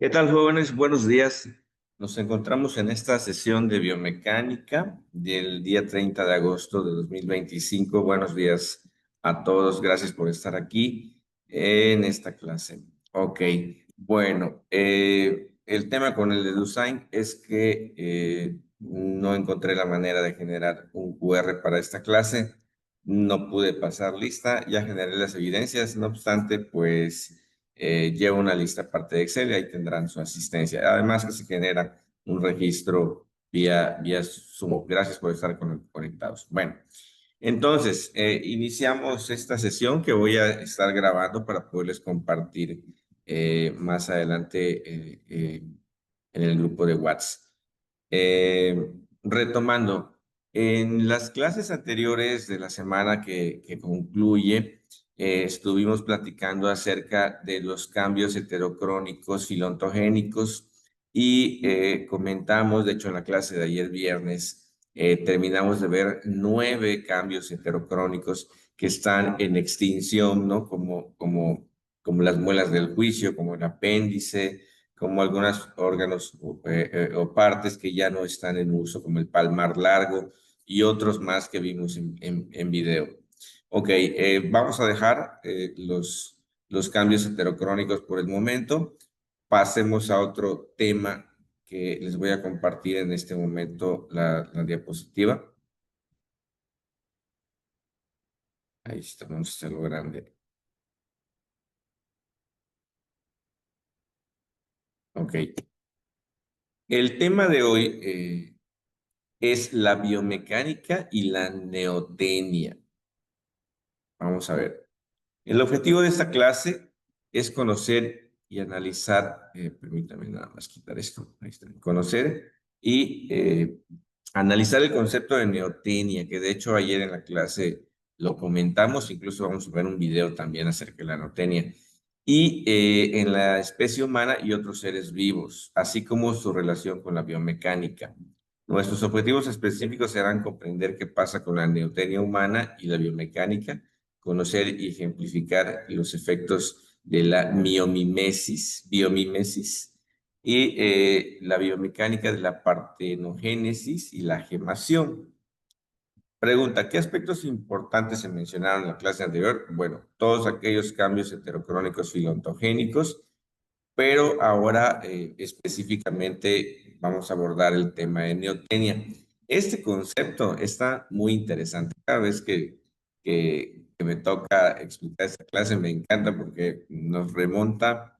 ¿Qué tal, jóvenes? Buenos días. Nos encontramos en esta sesión de biomecánica del día 30 de agosto de 2025. Buenos días a todos. Gracias por estar aquí en esta clase. Ok, bueno, el tema con el de Design es que no encontré la manera de generar un QR para esta clase. No pude pasar lista, ya generé las evidencias, no obstante, pues lleva una lista aparte de Excel y ahí tendrán su asistencia. Además que se genera un registro vía Zoom. Gracias por estar conectados. Bueno, entonces, iniciamos esta sesión que voy a estar grabando para poderles compartir más adelante en el grupo de WhatsApp. Retomando, en las clases anteriores de la semana que concluye, estuvimos platicando acerca de los cambios heterocrónicos filontogénicos y comentamos, de hecho en la clase de ayer viernes, terminamos de ver 9 cambios heterocrónicos que están en extinción, ¿no? Como las muelas del juicio, como el apéndice, como algunos órganos o partes que ya no están en uso, como el palmar largo y otros más que vimos en video. Ok, vamos a dejar los cambios heterocrónicos por el momento. Pasemos a otro tema que les voy a compartir en este momento la diapositiva. Ahí está, vamos a hacerlo grande. Ok. El tema de hoy es la biomecánica y la neotenia. Vamos a ver. El objetivo de esta clase es conocer y analizar, permítame nada más quitar esto, ahí está, conocer y analizar el concepto de neotenia, que de hecho ayer en la clase lo comentamos, incluso vamos a ver un video también acerca de la neotenia, y en la especie humana y otros seres vivos, así como su relación con la biomecánica. Nuestros objetivos específicos serán comprender qué pasa con la neotenia humana y la biomecánica, conocer y ejemplificar los efectos de la biomimesis y la biomecánica de la partenogénesis y la gemación. Pregunta, ¿qué aspectos importantes se mencionaron en la clase anterior? Bueno, todos aquellos cambios heterocrónicos filontogénicos, pero ahora específicamente vamos a abordar el tema de neotenia. Este concepto está muy interesante. Cada vez que me toca explicar esta clase me encanta porque nos remonta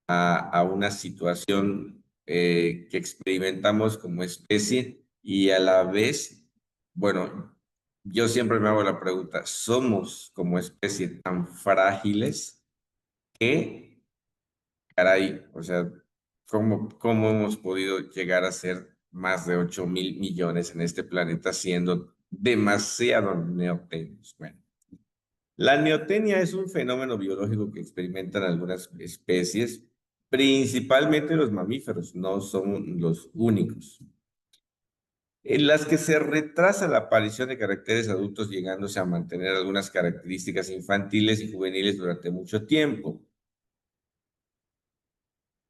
a una situación que experimentamos como especie y a la vez, bueno, yo siempre me hago la pregunta, ¿somos como especie tan frágiles que caray, o sea, ¿cómo hemos podido llegar a ser más de 8.000 millones en este planeta siendo demasiado neotenios? Bueno, la neotenia es un fenómeno biológico que experimentan algunas especies, principalmente los mamíferos, no son los únicos, en las que se retrasa la aparición de caracteres adultos llegándose a mantener algunas características infantiles y juveniles durante mucho tiempo.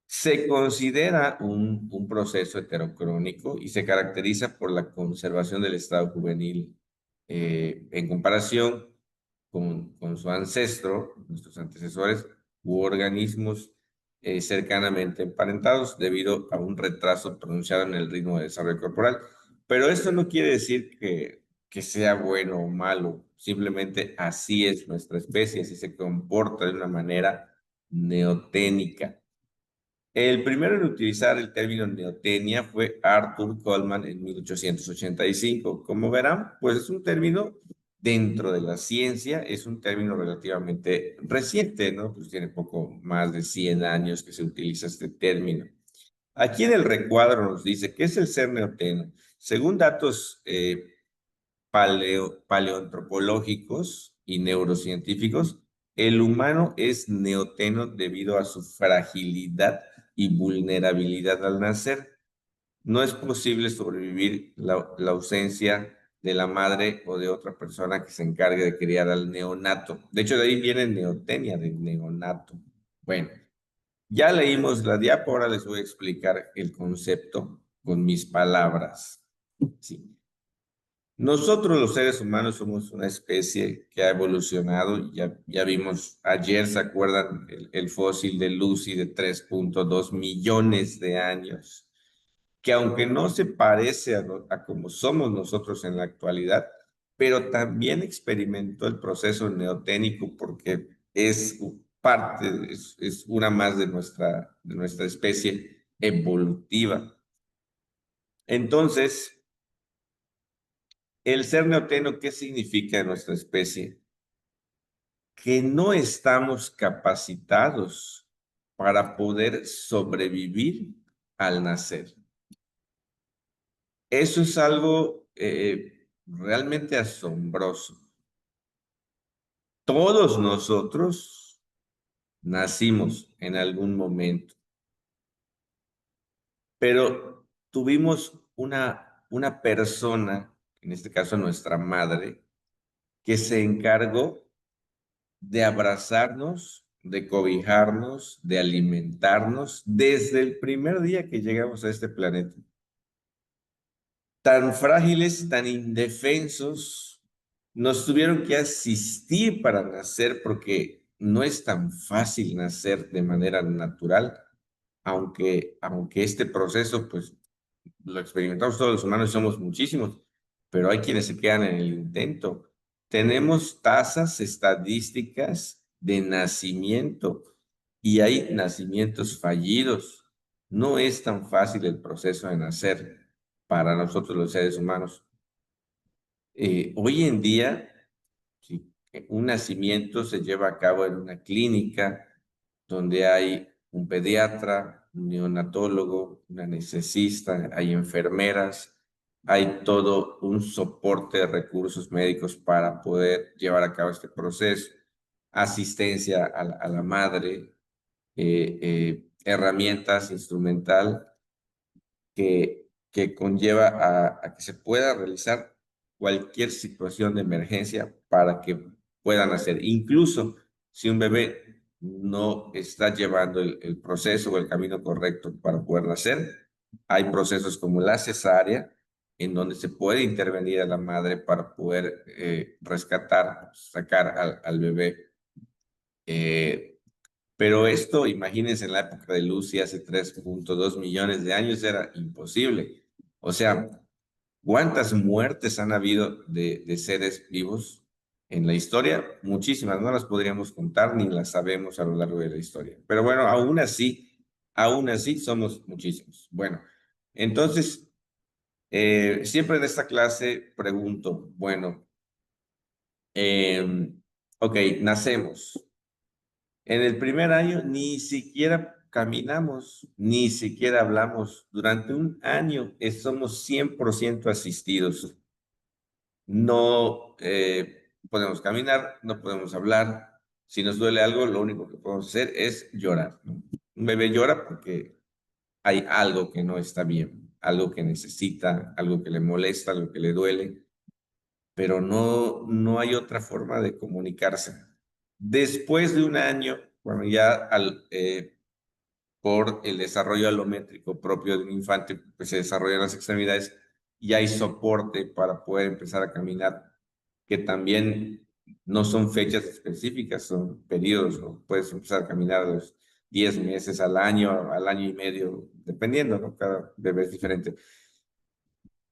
Se considera un proceso heterocrónico y se caracteriza por la conservación del estado juvenil en comparación con su ancestro, nuestros antecesores u organismos cercanamente emparentados debido a un retraso pronunciado en el ritmo de desarrollo corporal. Pero esto no quiere decir que sea bueno o malo, simplemente así es nuestra especie, así se comporta de una manera neoténica. El primero en utilizar el término neotenia fue Arthur Coleman en 1885. Como verán, pues es un término dentro de la ciencia, es un término relativamente reciente, ¿no? Pues tiene poco más de 100 años que se utiliza este término. Aquí en el recuadro nos dice, ¿qué es el ser neoteno? Según datos paleoantropológicos y neurocientíficos, el humano es neoteno debido a su fragilidad y vulnerabilidad al nacer. No es posible sobrevivir la ausencia de la madre o de otra persona que se encargue de criar al neonato. De hecho, de ahí viene neotenia, de neonato. Bueno, Ya leímos la diapo, ahora les voy a explicar el concepto con mis palabras. Sí. Nosotros los seres humanos somos una especie que ha evolucionado, ya vimos ayer, ¿se acuerdan? El fósil de Lucy de 3,2 millones de años, que aunque no se parece a como somos nosotros en la actualidad, pero también experimentó el proceso neoténico porque es parte, es una más de nuestra especie evolutiva. Entonces, el ser neoteno, ¿qué significa en nuestra especie? Que no estamos capacitados para poder sobrevivir al nacer. Eso es algo realmente asombroso. Todos nosotros nacimos en algún momento, pero tuvimos una persona, en este caso nuestra madre, que se encargó de abrazarnos, de cobijarnos, de alimentarnos desde el primer día que llegamos a este planeta. Tan frágiles, tan indefensos, nos tuvieron que asistir para nacer porque no es tan fácil nacer de manera natural, aunque este proceso, pues, lo experimentamos todos los humanos y somos muchísimos, pero hay quienes se quedan en el intento. Tenemos tasas estadísticas de nacimiento y hay nacimientos fallidos. No es tan fácil el proceso de nacer para nosotros los seres humanos. Hoy en día, sí, un nacimiento se lleva a cabo en una clínica donde hay un pediatra, un neonatólogo, un anestesista, hay enfermeras, hay todo un soporte de recursos médicos para poder llevar a cabo este proceso, asistencia a la madre, herramientas instrumental que conlleva a que se pueda realizar cualquier situación de emergencia para que puedan hacer. Incluso si un bebé no está llevando el proceso o el camino correcto para poder nacer, hay procesos como la cesárea, en donde se puede intervenir a la madre para poder rescatar, sacar al bebé. Pero esto, imagínense, en la época de Lucy, hace 3,2 millones de años, era imposible. O sea, ¿cuántas muertes han habido de seres vivos en la historia? Muchísimas, no las podríamos contar ni las sabemos a lo largo de la historia. Pero bueno, aún así somos muchísimos. Bueno, entonces, siempre en esta clase pregunto, bueno, ok, nacemos. En el primer año ni siquiera caminamos, ni siquiera hablamos. Durante un año somos 100% asistidos. No podemos caminar, no podemos hablar. Si nos duele algo, lo único que podemos hacer es llorar, ¿no? Un bebé llora porque hay algo que no está bien, algo que necesita, algo que le molesta, algo que le duele, pero no hay otra forma de comunicarse. Después de un año, bueno, por el desarrollo alométrico propio de un infante, pues se desarrollan las extremidades y hay soporte para poder empezar a caminar, que también no son fechas específicas, son periodos, ¿no? Puedes empezar a caminar a los 10 meses al año y medio, dependiendo, ¿no? Cada bebé es diferente.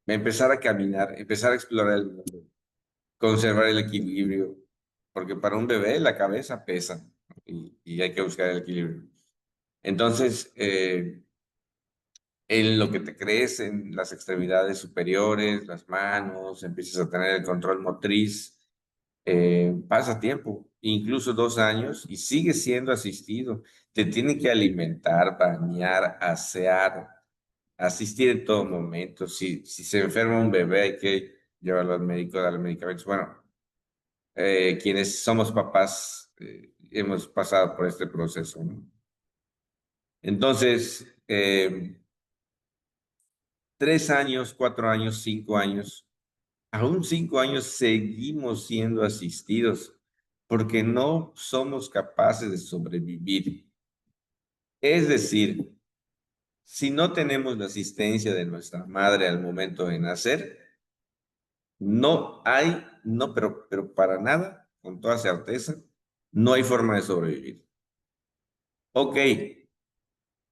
Empezar a caminar, empezar a explorar el mundo, conservar el equilibrio, porque para un bebé la cabeza pesa, ¿no? Y hay que buscar el equilibrio. Entonces, en lo que te crees en las extremidades superiores, las manos, empiezas a tener el control motriz, pasa tiempo, incluso 2 años, y sigues siendo asistido. Te tienen que alimentar, bañar, asear, asistir en todo momento. Si se enferma un bebé, hay que llevarlo al médico, darle medicamentos. Bueno, quienes somos papás, hemos pasado por este proceso, ¿no? Entonces, 3 años, 4 años, 5 años, aún 5 años seguimos siendo asistidos porque no somos capaces de sobrevivir. Es decir, si no tenemos la asistencia de nuestra madre al momento de nacer, no hay, no, pero para nada, con toda certeza, no hay forma de sobrevivir. Ok,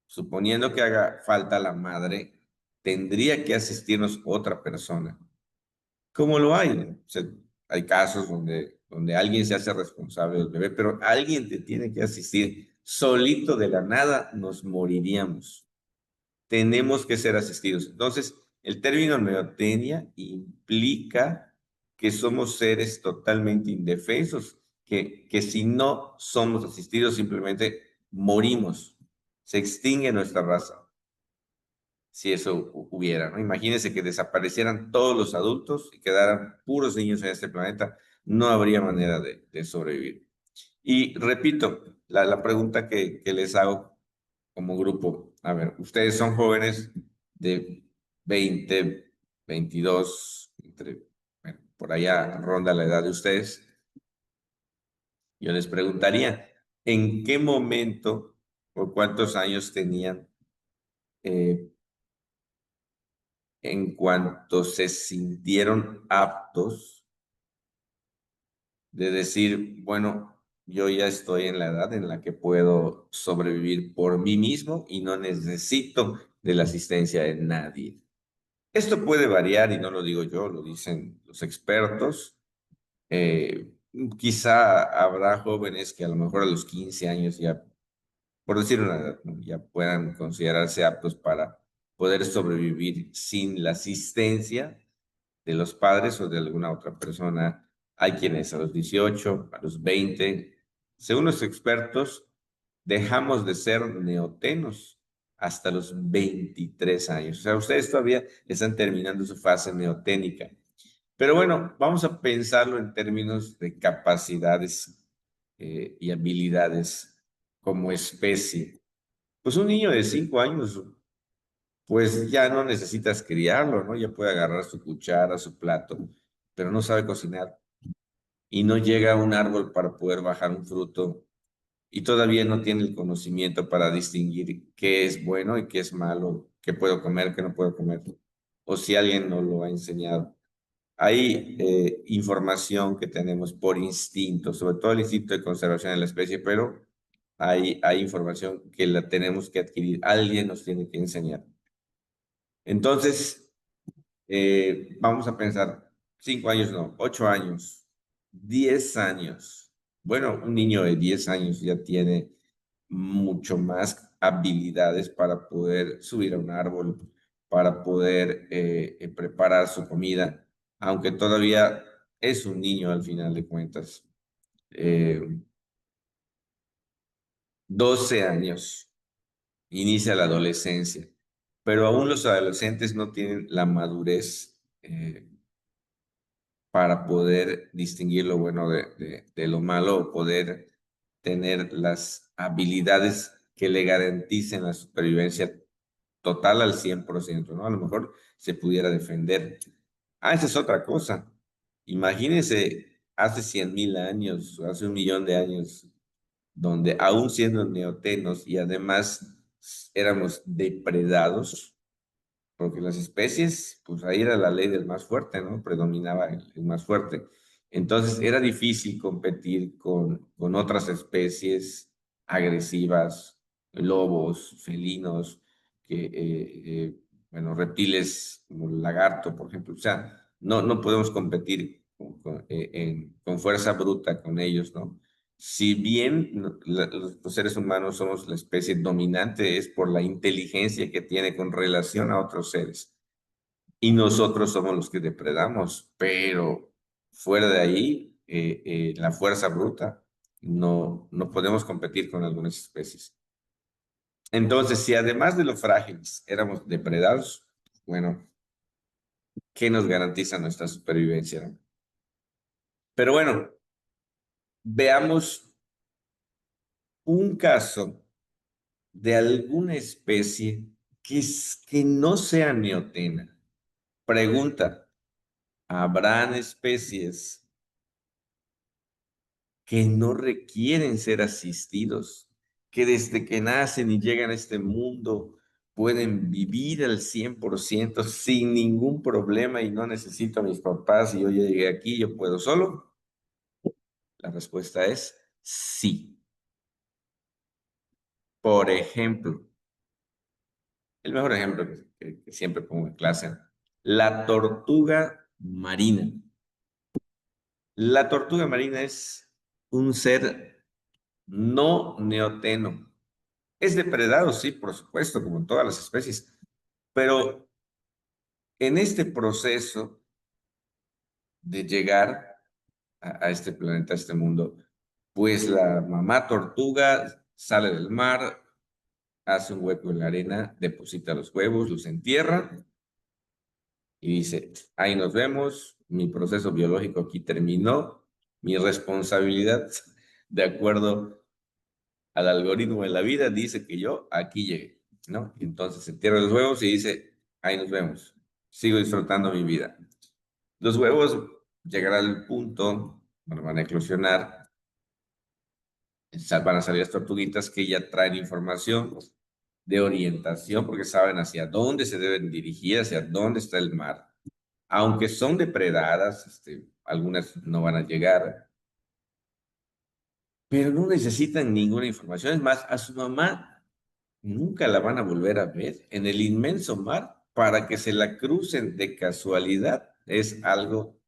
suponiendo que haga falta la madre, tendría que asistirnos otra persona. ¿Cómo lo hay? ¿No? O sea, hay casos donde alguien se hace responsable del bebé, pero alguien te tiene que asistir. Solito de la nada nos moriríamos. Tenemos que ser asistidos. Entonces, el término neotenia implica que somos seres totalmente indefensos, que si no somos asistidos simplemente morimos, se extingue nuestra raza, si eso hubiera, ¿no? Imagínense que desaparecieran todos los adultos y quedaran puros niños en este planeta, no habría manera de sobrevivir. Y repito, la pregunta que les hago como grupo. A ver, ustedes son jóvenes de 20, 22, bueno, por allá ronda la edad de ustedes. Yo les preguntaría, ¿en qué momento o cuántos años tenían eh, en cuanto se sintieron aptos de decir, bueno, yo ya estoy en la edad en la que puedo sobrevivir por mí mismo y no necesito de la asistencia de nadie? Esto puede variar y no lo digo yo, lo dicen los expertos. Eh, Quizá habrá jóvenes que a lo mejor a los 15 años ya, por decir una edad, ¿no? Ya puedan considerarse aptos para poder sobrevivir sin la asistencia de los padres o de alguna otra persona. Hay quienes a los 18, a los 20, según los expertos, dejamos de ser neotenos hasta los 23 años. O sea, ustedes todavía están terminando su fase neoténica. Pero bueno, vamos a pensarlo en términos de capacidades y habilidades como especie. Pues un niño de 5 años, pues ya no necesitas criarlo, ¿no? Ya puede agarrar su cuchara, su plato, pero no sabe cocinar y no llega a un árbol para poder bajar un fruto y todavía no tiene el conocimiento para distinguir qué es bueno y qué es malo, qué puedo comer, qué no puedo comer, o si alguien no lo ha enseñado. Hay información que tenemos por instinto, sobre todo el instinto de conservación de la especie, pero hay información que la tenemos que adquirir, alguien nos tiene que enseñar. Entonces, vamos a pensar, 5 años no, 8 años, 10 años. Bueno, un niño de 10 años ya tiene mucho más habilidades para poder subir a un árbol, para poder preparar su comida, aunque todavía es un niño al final de cuentas. Eh, 12 años, inicia la adolescencia, pero aún los adolescentes no tienen la madurez para poder distinguir lo bueno de lo malo o poder tener las habilidades que le garanticen la supervivencia total al 100%, ¿no? A lo mejor se pudiera defender. Ah, esa es otra cosa. Imagínense hace 100.000 años, hace 1 millón de años, donde aún siendo neotenos y además éramos depredados, porque las especies, pues ahí era la ley del más fuerte, ¿no? Predominaba el más fuerte. Entonces era difícil competir con otras especies agresivas, lobos, felinos, bueno, reptiles como el lagarto, por ejemplo. O sea, no podemos competir con fuerza bruta con ellos, ¿no? Si bien los seres humanos somos la especie dominante, es por la inteligencia que tiene con relación a otros seres. Y nosotros somos los que depredamos, pero fuera de ahí, la fuerza bruta, no podemos competir con algunas especies. Entonces, si además de los frágiles éramos depredados, bueno, ¿qué nos garantiza nuestra supervivencia, no? Pero bueno, veamos un caso de alguna especie que no sea neotena. Pregunta, ¿habrán especies que no requieren ser asistidos? que desde que nacen y llegan a este mundo pueden vivir al 100% sin ningún problema y no necesito a mis papás y yo ya llegué aquí, yo puedo solo? La respuesta es sí. Por ejemplo, el mejor ejemplo que siempre pongo en clase, la tortuga marina. La tortuga marina es un ser no neoteno. Es depredado, sí, por supuesto, como en todas las especies, pero en este proceso de llegar a este planeta, a este mundo, pues la mamá tortuga sale del mar, hace un hueco en la arena, deposita los huevos, los entierra y dice, ahí nos vemos, mi proceso biológico aquí terminó, mi responsabilidad, de acuerdo al algoritmo de la vida, dice que yo aquí llegué, ¿no? Entonces entierra los huevos y dice, ahí nos vemos, sigo disfrutando mi vida. Los huevos llegarán al punto, bueno, van a eclosionar, van a salir las tortuguitas que ya traen información de orientación porque saben hacia dónde se deben dirigir, hacia dónde está el mar. Aunque son depredadas, algunas no van a llegar, pero no necesitan ninguna información. Es más, a su mamá nunca la van a volver a ver en el inmenso mar para que se la crucen de casualidad. Es algo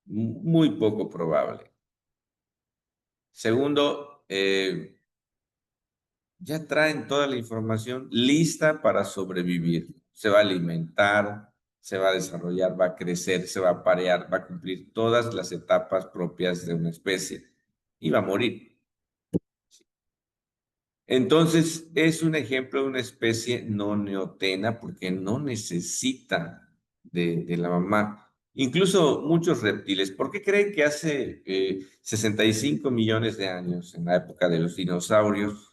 muy poco probable. Segundo, ya traen toda la información lista para sobrevivir. Se va a alimentar, se va a desarrollar, va a crecer, se va a parear, va a cumplir todas las etapas propias de una especie y va a morir. Entonces, es un ejemplo de una especie no neotena porque no necesita de la mamá. Incluso muchos reptiles, ¿por qué creen que hace 65 millones de años, en la época de los dinosaurios,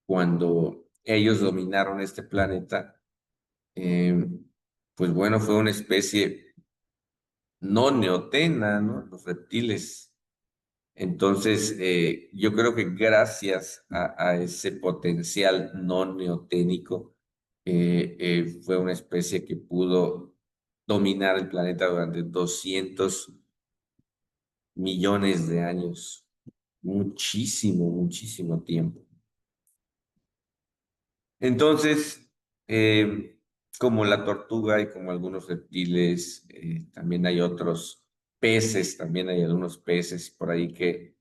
cuando ellos dominaron este planeta, eh, pues bueno, fue una especie no neotena, ¿no? Los reptiles. Entonces, yo creo que gracias a ese potencial no neoténico, fue una especie que pudo dominar el planeta durante 200 millones de años. Muchísimo, muchísimo tiempo. Entonces, como la tortuga y como algunos reptiles, también hay otros peces, también hay algunos peces por ahí que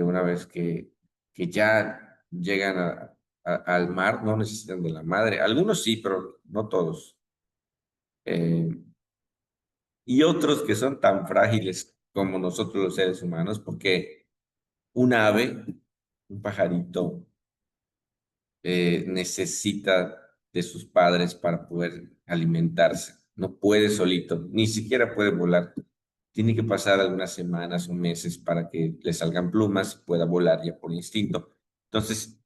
una vez que ya llegan al mar no necesitan de la madre. Algunos sí, pero no todos. Eh, y otros que son tan frágiles como nosotros los seres humanos, porque un ave, un pajarito, necesita de sus padres para poder alimentarse. No puede solito, ni siquiera puede volar. Tiene que pasar algunas semanas o meses para que le salgan plumas y pueda volar ya por instinto. Entonces,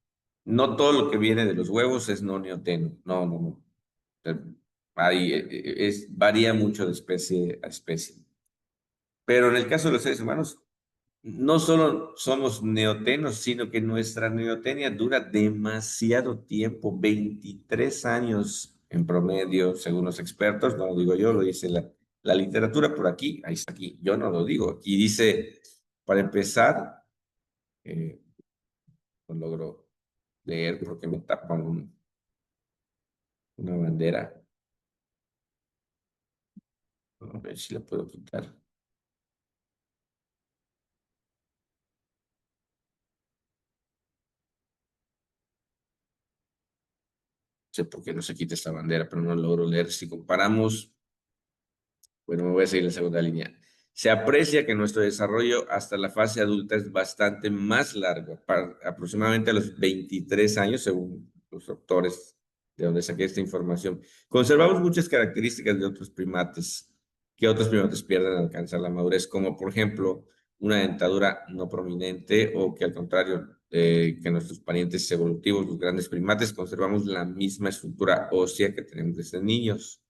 no todo lo que viene de los huevos es no neoteno. No, no, no. Eh, varía mucho de especie a especie. Pero en el caso de los seres humanos, no solo somos neotenos, sino que nuestra neotenia dura demasiado tiempo, 23 años en promedio, según los expertos, no lo digo yo, lo dice la literatura por aquí, ahí está aquí, yo no lo digo, aquí dice, para empezar, eh, no logro leer porque me tapan una bandera, a ver si la puedo quitar, no sé por qué no se quita esta bandera, pero no logro leer, si comparamos. Bueno, me voy a seguir la segunda línea. Se aprecia que nuestro desarrollo hasta la fase adulta es bastante más largo, aproximadamente a los 23 años, según los autores de donde saqué esta información. Conservamos muchas características de otros primates, que otros primates pierden al alcanzar la madurez, como por ejemplo una dentadura no prominente o que al contrario que nuestros parientes evolutivos, los grandes primates, conservamos la misma estructura ósea que tenemos desde niños.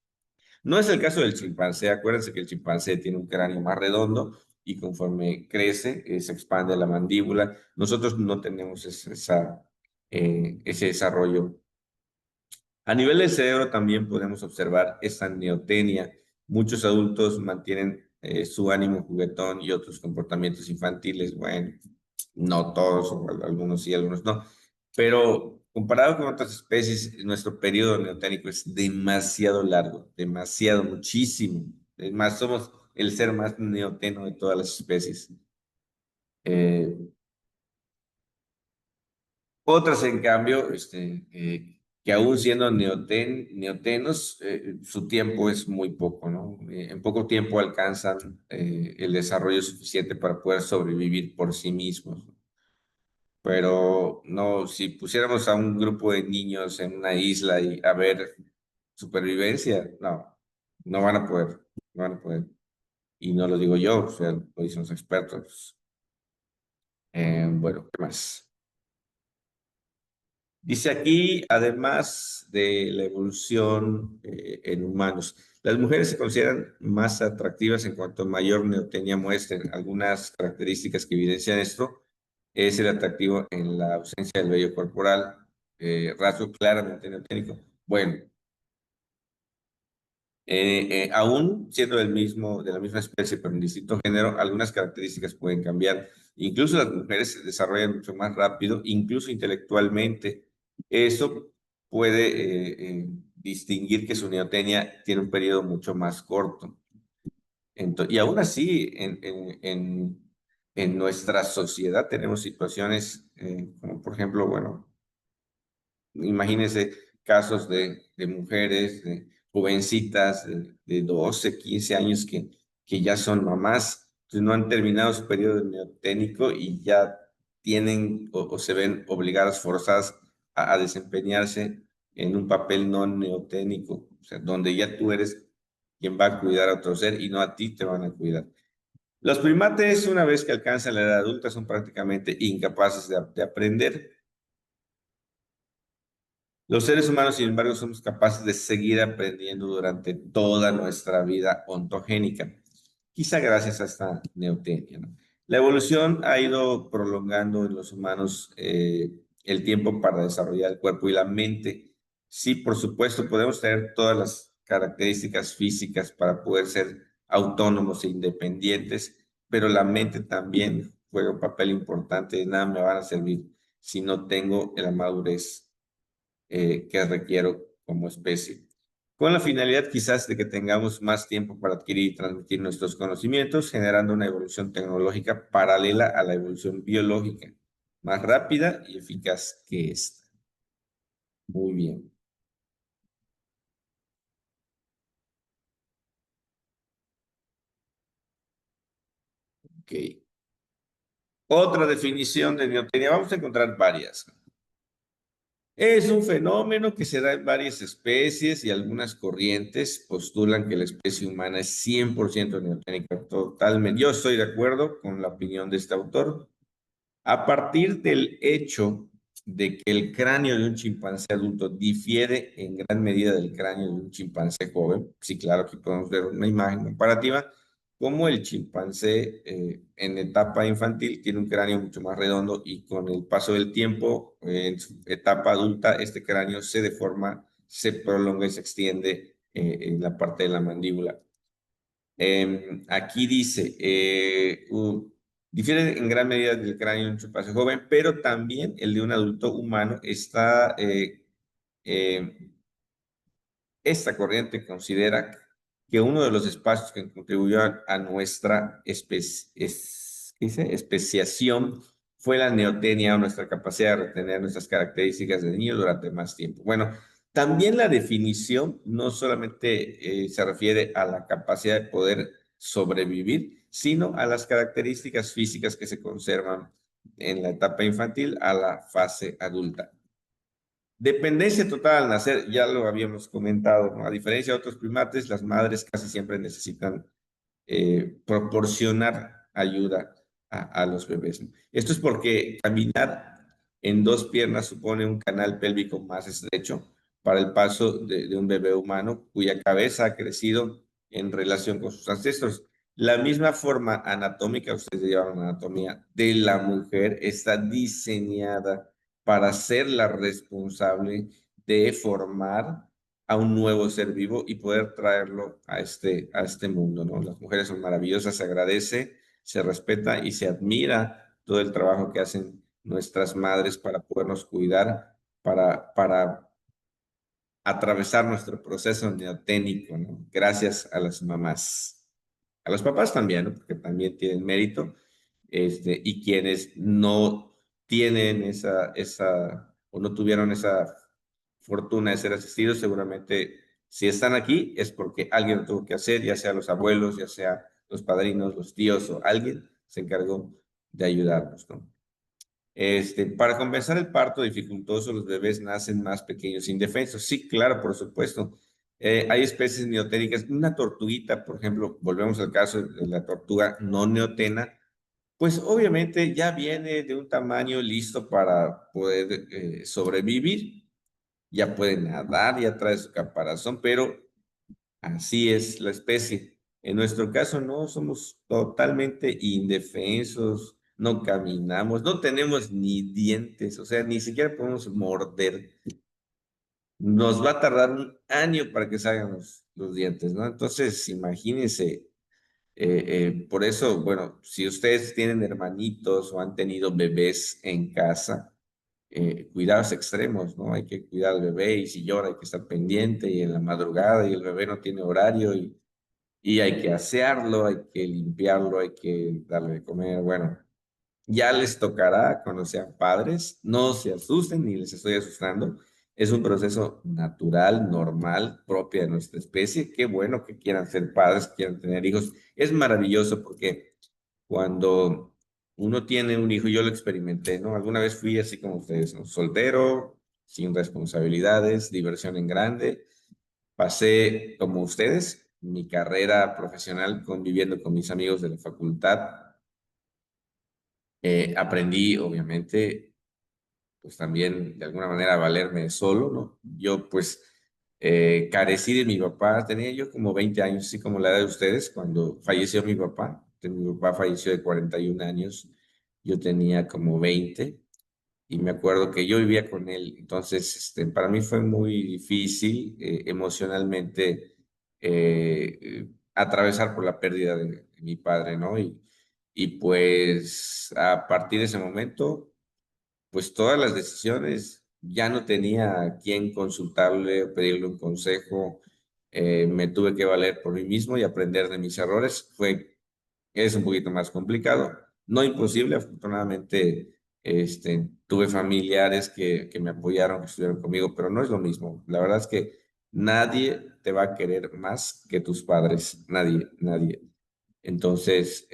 No es el caso del chimpancé. Acuérdense que el chimpancé tiene un cráneo más redondo y conforme crece, se expande la mandíbula. Nosotros no tenemos ese desarrollo. A nivel del cerebro también podemos observar esa neotenia. Muchos adultos mantienen su ánimo juguetón y otros comportamientos infantiles. Bueno, no todos, o algunos sí, algunos no. Pero comparado con otras especies, nuestro periodo neoténico es demasiado largo, demasiado, muchísimo. Es más, somos el ser más neoteno de todas las especies. Eh, Otras, en cambio, que aún siendo neotenos, su tiempo es muy poco, ¿no? En poco tiempo alcanzan el desarrollo suficiente para poder sobrevivir por sí mismos. Pero no, si pusiéramos a un grupo de niños en una isla y a ver supervivencia, no, no van a poder, no van a poder. Y no lo digo yo, o sea, lo dicen los expertos. Bueno, ¿qué más? Dice aquí, además de la evolución en humanos, las mujeres se consideran más atractivas en cuanto mayor neotenia muestren. Algunas características que evidencian esto es el atractivo en la ausencia del vello corporal, rasgo claramente neoténico. Bueno, aún siendo de la misma especie, pero en distinto género, algunas características pueden cambiar. Incluso las mujeres se desarrollan mucho más rápido, incluso intelectualmente. Eso puede distinguir que su neotenia tiene un periodo mucho más corto. Y aún así, en nuestra sociedad tenemos situaciones como, por ejemplo, bueno, imagínense casos de mujeres, de jovencitas de 12, 15 años que ya son mamás, que no han terminado su periodo neoténico y ya tienen o se ven obligadas, forzadas a desempeñarse en un papel no neoténico, o sea, donde ya tú eres quien va a cuidar a otro ser y no a ti te van a cuidar. Los primates, una vez que alcanzan la edad adulta, son prácticamente incapaces de aprender. Los seres humanos, sin embargo, somos capaces de seguir aprendiendo durante toda nuestra vida ontogénica, quizá gracias a esta neotenia, ¿no? La evolución ha ido prolongando en los humanos el tiempo para desarrollar el cuerpo y la mente. Sí, por supuesto, podemos tener todas las características físicas para poder ser autónomos e independientes, pero la mente también juega un papel importante. De nada me van a servir si no tengo la madurez que requiero como especie, con la finalidad quizás de que tengamos más tiempo para adquirir y transmitir nuestros conocimientos, generando una evolución tecnológica paralela a la evolución biológica, más rápida y eficaz que esta. Muy bien. Ok. Otra definición de neotenia, vamos a encontrar varias. Es un fenómeno que se da en varias especies y algunas corrientes postulan que la especie humana es 100% neoténica. Totalmente. Yo estoy de acuerdo con la opinión de este autor. A partir del hecho de que el cráneo de un chimpancé adulto difiere en gran medida del cráneo de un chimpancé joven, sí, claro, aquí podemos ver una imagen comparativa, como el chimpancé en etapa infantil tiene un cráneo mucho más redondo y con el paso del tiempo, en su etapa adulta, este cráneo se deforma, se prolonga y se extiende en la parte de la mandíbula. Aquí dice, difiere en gran medida del cráneo de un chimpancé joven, pero también el de un adulto humano está, eh, esta corriente considera que uno de los espacios que contribuyó a nuestra ¿qué dice? Especiación fue la neotenia o nuestra capacidad de retener nuestras características de niño durante más tiempo. Bueno, también la definición no solamente se refiere a la capacidad de poder sobrevivir, sino a las características físicas que se conservan en la etapa infantil a la fase adulta. Dependencia total al nacer, ya lo habíamos comentado, ¿no? A diferencia de otros primates, las madres casi siempre necesitan proporcionar ayuda a los bebés, ¿no? Esto es porque caminar en dos piernas supone un canal pélvico más estrecho para el paso de un bebé humano cuya cabeza ha crecido en relación con sus ancestros. La misma forma anatómica, ustedes llevan anatomía, de la mujer está diseñada para ser la responsable de formar a un nuevo ser vivo y poder traerlo a este mundo, ¿no? Las mujeres son maravillosas, se agradece, se respeta y se admira todo el trabajo que hacen nuestras madres para podernos cuidar, para atravesar nuestro proceso neoténico, ¿no? Gracias a las mamás. A los papás también, ¿no? Porque también tienen mérito, y quienes no tienen o no tuvieron esa fortuna de ser asistidos, seguramente si están aquí es porque alguien lo tuvo que hacer, ya sea los abuelos, ya sea los padrinos, los tíos o alguien se encargó de ayudarnos, ¿no? Para compensar el parto dificultoso, los bebés nacen más pequeños, indefensos. Sí, claro, por supuesto. Hay especies neoténicas. Una tortuguita, por ejemplo, volvemos al caso de la tortuga no neotena, pues obviamente ya viene de un tamaño listo para poder sobrevivir. Ya puede nadar, ya trae su caparazón, pero así es la especie. En nuestro caso, no somos totalmente indefensos, no caminamos, no tenemos ni dientes, o sea, ni siquiera podemos morder. Nos va a tardar un año para que salgan los dientes, ¿no? Entonces, imagínense, por eso, bueno, si ustedes tienen hermanitos o han tenido bebés en casa, cuidados extremos, ¿no? Hay que cuidar al bebé y si llora hay que estar pendiente y en la madrugada y el bebé no tiene horario y hay que asearlo, hay que limpiarlo, hay que darle de comer. Bueno, ya les tocará cuando sean padres. No se asusten ni les estoy asustando. Es un proceso natural, normal, propia de nuestra especie. Qué bueno que quieran ser padres, que quieran tener hijos. Es maravilloso porque cuando uno tiene un hijo, yo lo experimenté, ¿no? Alguna vez fui así como ustedes, ¿no? Soltero, sin responsabilidades, diversión en grande. Pasé, como ustedes, mi carrera profesional conviviendo con mis amigos de la facultad. Aprendí, obviamente, pues también de alguna manera a valerme solo, ¿no? Yo, pues, carecí de mi papá. Tenía yo como 20 años, así como la edad de ustedes, cuando falleció mi papá. Mi papá falleció de 41 años. Yo tenía como 20 y me acuerdo que yo vivía con él. Entonces, para mí fue muy difícil emocionalmente atravesar por la pérdida de mi padre, ¿no? Y pues a partir de ese momento, pues todas las decisiones, ya no tenía a quién consultarle o pedirle un consejo. Me tuve que valer por mí mismo y aprender de mis errores. Es un poquito más complicado, no imposible, afortunadamente, tuve familiares que me apoyaron, que estuvieron conmigo, pero no es lo mismo. La verdad es que nadie te va a querer más que tus padres, nadie, nadie. Entonces,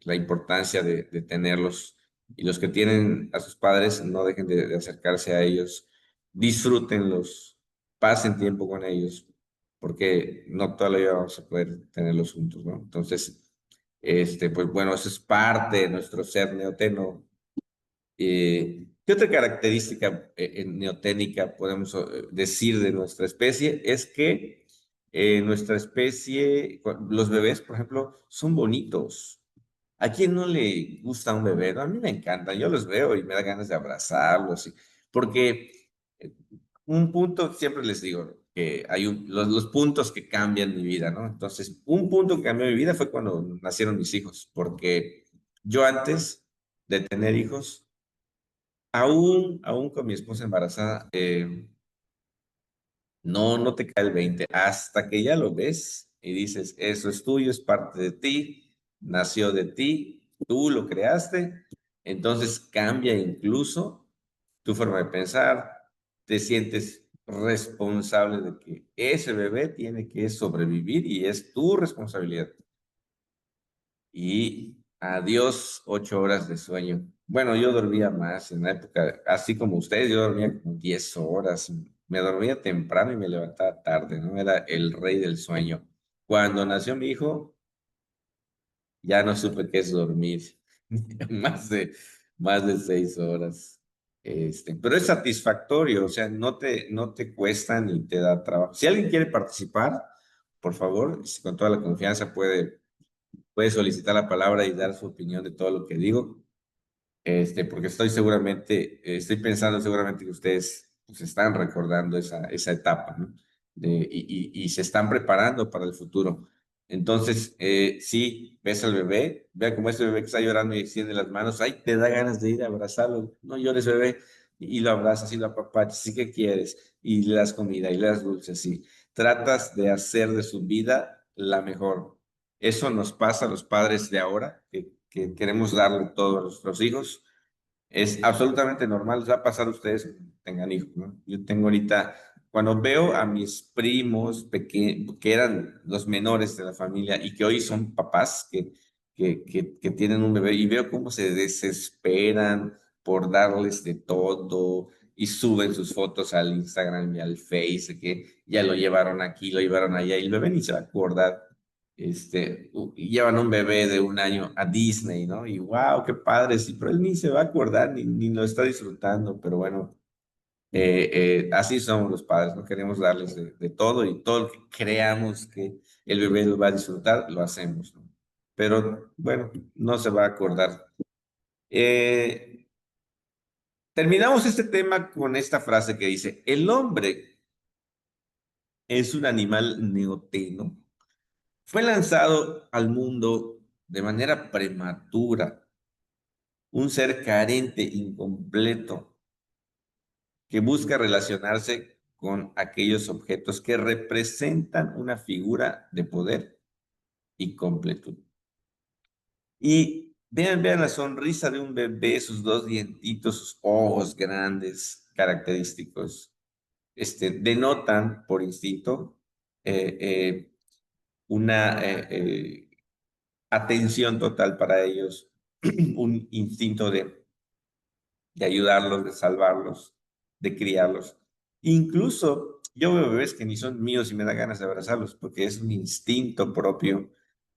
la importancia de tenerlos y los que tienen a sus padres, no dejen de acercarse a ellos, disfrútenlos, pasen tiempo con ellos, porque no toda la vida vamos a poder tenerlos juntos, ¿no? Entonces, pues bueno, eso es parte de nuestro ser neoteno. ¿Qué otra característica neoténica podemos decir de nuestra especie? Es que nuestra especie, los bebés, por ejemplo, son bonitos. ¿A quién no le gusta un bebé? No, a mí me encanta, yo los veo y me da ganas de abrazarlos, porque eh, un punto, siempre les digo que hay los puntos que cambian mi vida, ¿no? Entonces, un punto que cambió mi vida fue cuando nacieron mis hijos, porque yo antes de tener hijos, aún con mi esposa embarazada, no te cae el 20 hasta que ya lo ves y dices, eso es tuyo, es parte de ti, nació de ti, tú lo creaste, entonces cambia incluso tu forma de pensar, te sientes responsable de que ese bebé tiene que sobrevivir y es tu responsabilidad. Y adiós 8 horas de sueño. Bueno, yo dormía más en la época, así como ustedes, yo dormía como 10 horas. Me dormía temprano y me levantaba tarde, ¿no? Era el rey del sueño. Cuando nació mi hijo, ya no supe qué es dormir. Más de, más de 6 horas. Pero es satisfactorio, o sea, no te cuesta ni te da trabajo. Si alguien quiere participar, por favor, con toda la confianza puede puede solicitar la palabra y dar su opinión de todo lo que digo. Porque estoy pensando seguramente que ustedes pues, están recordando esa etapa, ¿no? Y se están preparando para el futuro. Entonces, sí, ves al bebé, vea cómo ese bebé que está llorando y extiende las manos, ay, te da ganas de ir a abrazarlo, no llores, bebé, y lo abrazas y lo apapachas, sí que quieres, y le das comida y le das dulces, sí. Tratas de hacer de su vida la mejor. Eso nos pasa a los padres de ahora, que queremos darle todo a nuestros hijos. Es absolutamente normal, les va a pasar a ustedes cuando tengan hijos, ¿no? Yo tengo ahorita, cuando veo a mis primos que eran los menores de la familia y que hoy son papás, que tienen un bebé, y veo cómo se desesperan por darles de todo y suben sus fotos al Instagram y al Face, que ya lo llevaron aquí, lo llevaron allá, y el bebé ni se va a acordar. Y llevan un bebé de 1 año a Disney, ¿no? Y wow, qué padre, sí, pero él ni se va a acordar, ni lo está disfrutando, pero bueno, así somos los padres, no queremos darles de todo, y todo lo que creamos que el bebé lo va a disfrutar, lo hacemos, ¿no? Pero bueno, no se va a acordar. Eh, Terminamos este tema con esta frase que dice, el hombre es un animal neoteno. Fue lanzado al mundo de manera prematura, un ser carente, incompleto, que busca relacionarse con aquellos objetos que representan una figura de poder y completud. Y vean la sonrisa de un bebé, sus dos dientitos, sus ojos grandes, característicos, denotan por instinto eh, eh, una atención total para ellos, un instinto de ayudarlos, de salvarlos, de criarlos. Incluso yo veo bebés que ni son míos y me da ganas de abrazarlos porque es un instinto propio,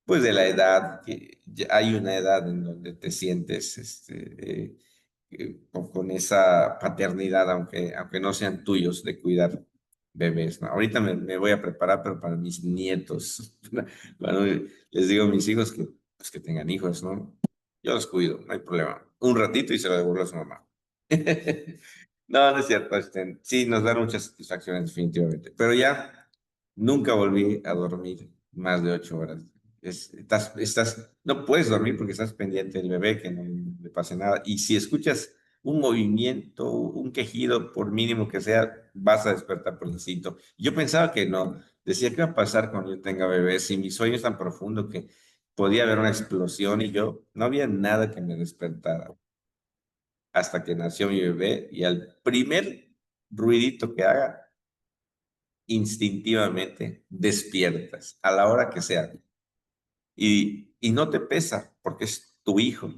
pues de la edad, que ya hay una edad en donde te sientes con esa paternidad, aunque no sean tuyos, de cuidar bebés, ¿no? Ahorita me voy a preparar, pero para mis nietos, cuando les digo a mis hijos pues, que tengan hijos, ¿no? Yo los cuido, no hay problema. Un ratito y se lo devuelvo a su mamá. No, no es cierto. Sí, nos dan muchas satisfacciones, definitivamente. Pero ya nunca volví a dormir más de 8 horas. No puedes dormir porque estás pendiente del bebé, que no le pase nada. Y si escuchas un movimiento, un quejido, por mínimo que sea, vas a despertar por instinto. Yo pensaba que no. Decía, ¿qué va a pasar cuando yo tenga bebés? Si mi sueño es tan profundo que podía haber una explosión y yo no había nada que me despertara hasta que nació mi bebé, y al primer ruidito que haga, instintivamente despiertas a la hora que sea, y no te pesa porque es tu hijo.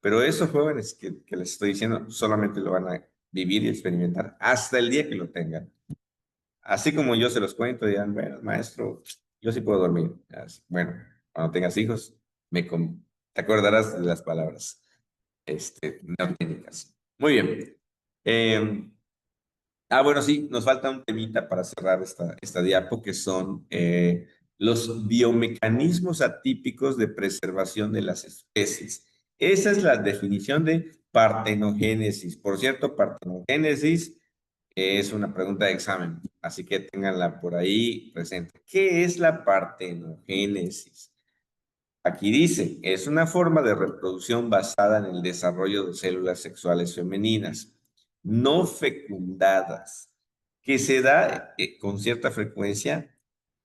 Pero esos jóvenes que les estoy diciendo solamente lo van a vivir y experimentar hasta el día que lo tengan. Así como yo se los cuento, dirán, bueno, maestro, yo sí puedo dormir. Así, bueno, cuando tengas hijos, te acordarás de las palabras neoténicas. Muy bien. Eh, bueno, sí, nos falta un temita para cerrar esta diapo, que son los biomecanismos atípicos de preservación de las especies. Esa es la definición de partenogénesis. Por cierto, partenogénesis es una pregunta de examen, así que ténganla por ahí presente. ¿Qué es la partenogénesis? Aquí dice, es una forma de reproducción basada en el desarrollo de células sexuales femeninas, no fecundadas, que se da con cierta frecuencia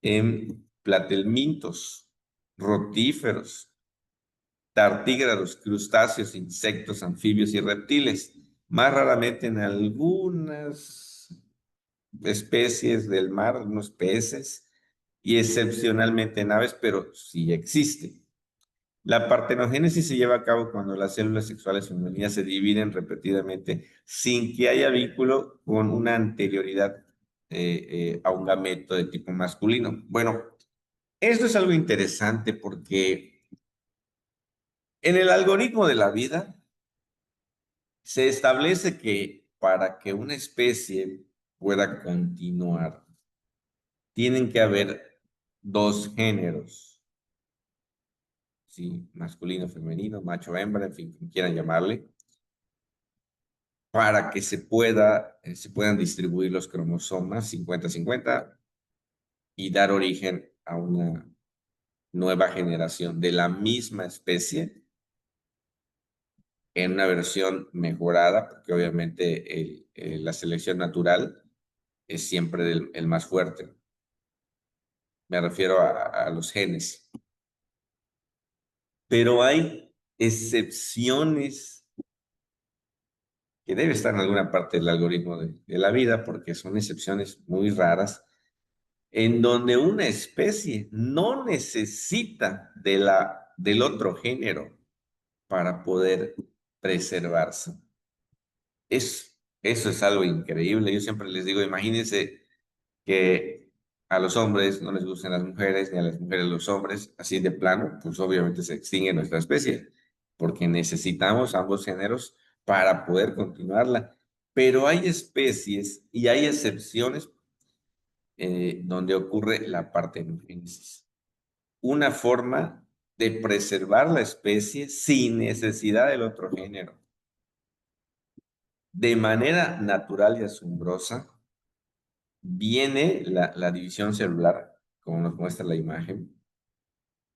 en platelmintos, rotíferos, tartígrados, crustáceos, insectos, anfibios y reptiles, más raramente en algunas especies del mar, algunos peces, y excepcionalmente en aves, pero sí existe. La partenogénesis se lleva a cabo cuando las células sexuales femeninas se dividen repetidamente sin que haya vínculo con una anterioridad a un gameto de tipo masculino. Bueno, esto es algo interesante porque en el algoritmo de la vida se establece que para que una especie pueda continuar, tienen que haber dos géneros, ¿sí? Masculino, femenino, macho, hembra, en fin, como quieran llamarle, para que se puedan distribuir los cromosomas 50-50 y dar origen a una nueva generación de la misma especie en una versión mejorada, porque obviamente la selección natural es siempre el más fuerte. Me refiero a los genes. Pero hay excepciones que debe estar en alguna parte del algoritmo de la vida, porque son excepciones muy raras, en donde una especie no necesita del otro género para poder preservarse. Eso es algo increíble. Yo siempre les digo, imagínense que a los hombres no les gustan las mujeres, ni a las mujeres los hombres, así de plano, pues obviamente se extingue nuestra especie, porque necesitamos ambos géneros para poder continuarla. Pero hay especies y hay excepciones donde ocurre la partenogénesis. Una forma de preservar la especie sin necesidad del otro género. De manera natural y asombrosa, viene la división celular, como nos muestra la imagen,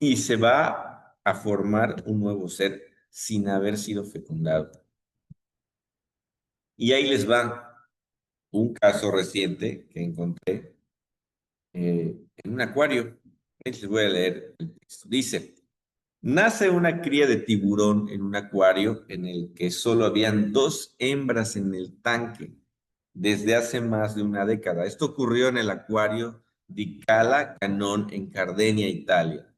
y se va a formar un nuevo ser sin haber sido fecundado. Y ahí les va un caso reciente que encontré en un acuario. Ahí les voy a leer el texto. Dice, nace una cría de tiburón en un acuario en el que solo habían dos hembras en el tanque desde hace más de una década. Esto ocurrió en el acuario di Cala Canón en Cardenia, Italia.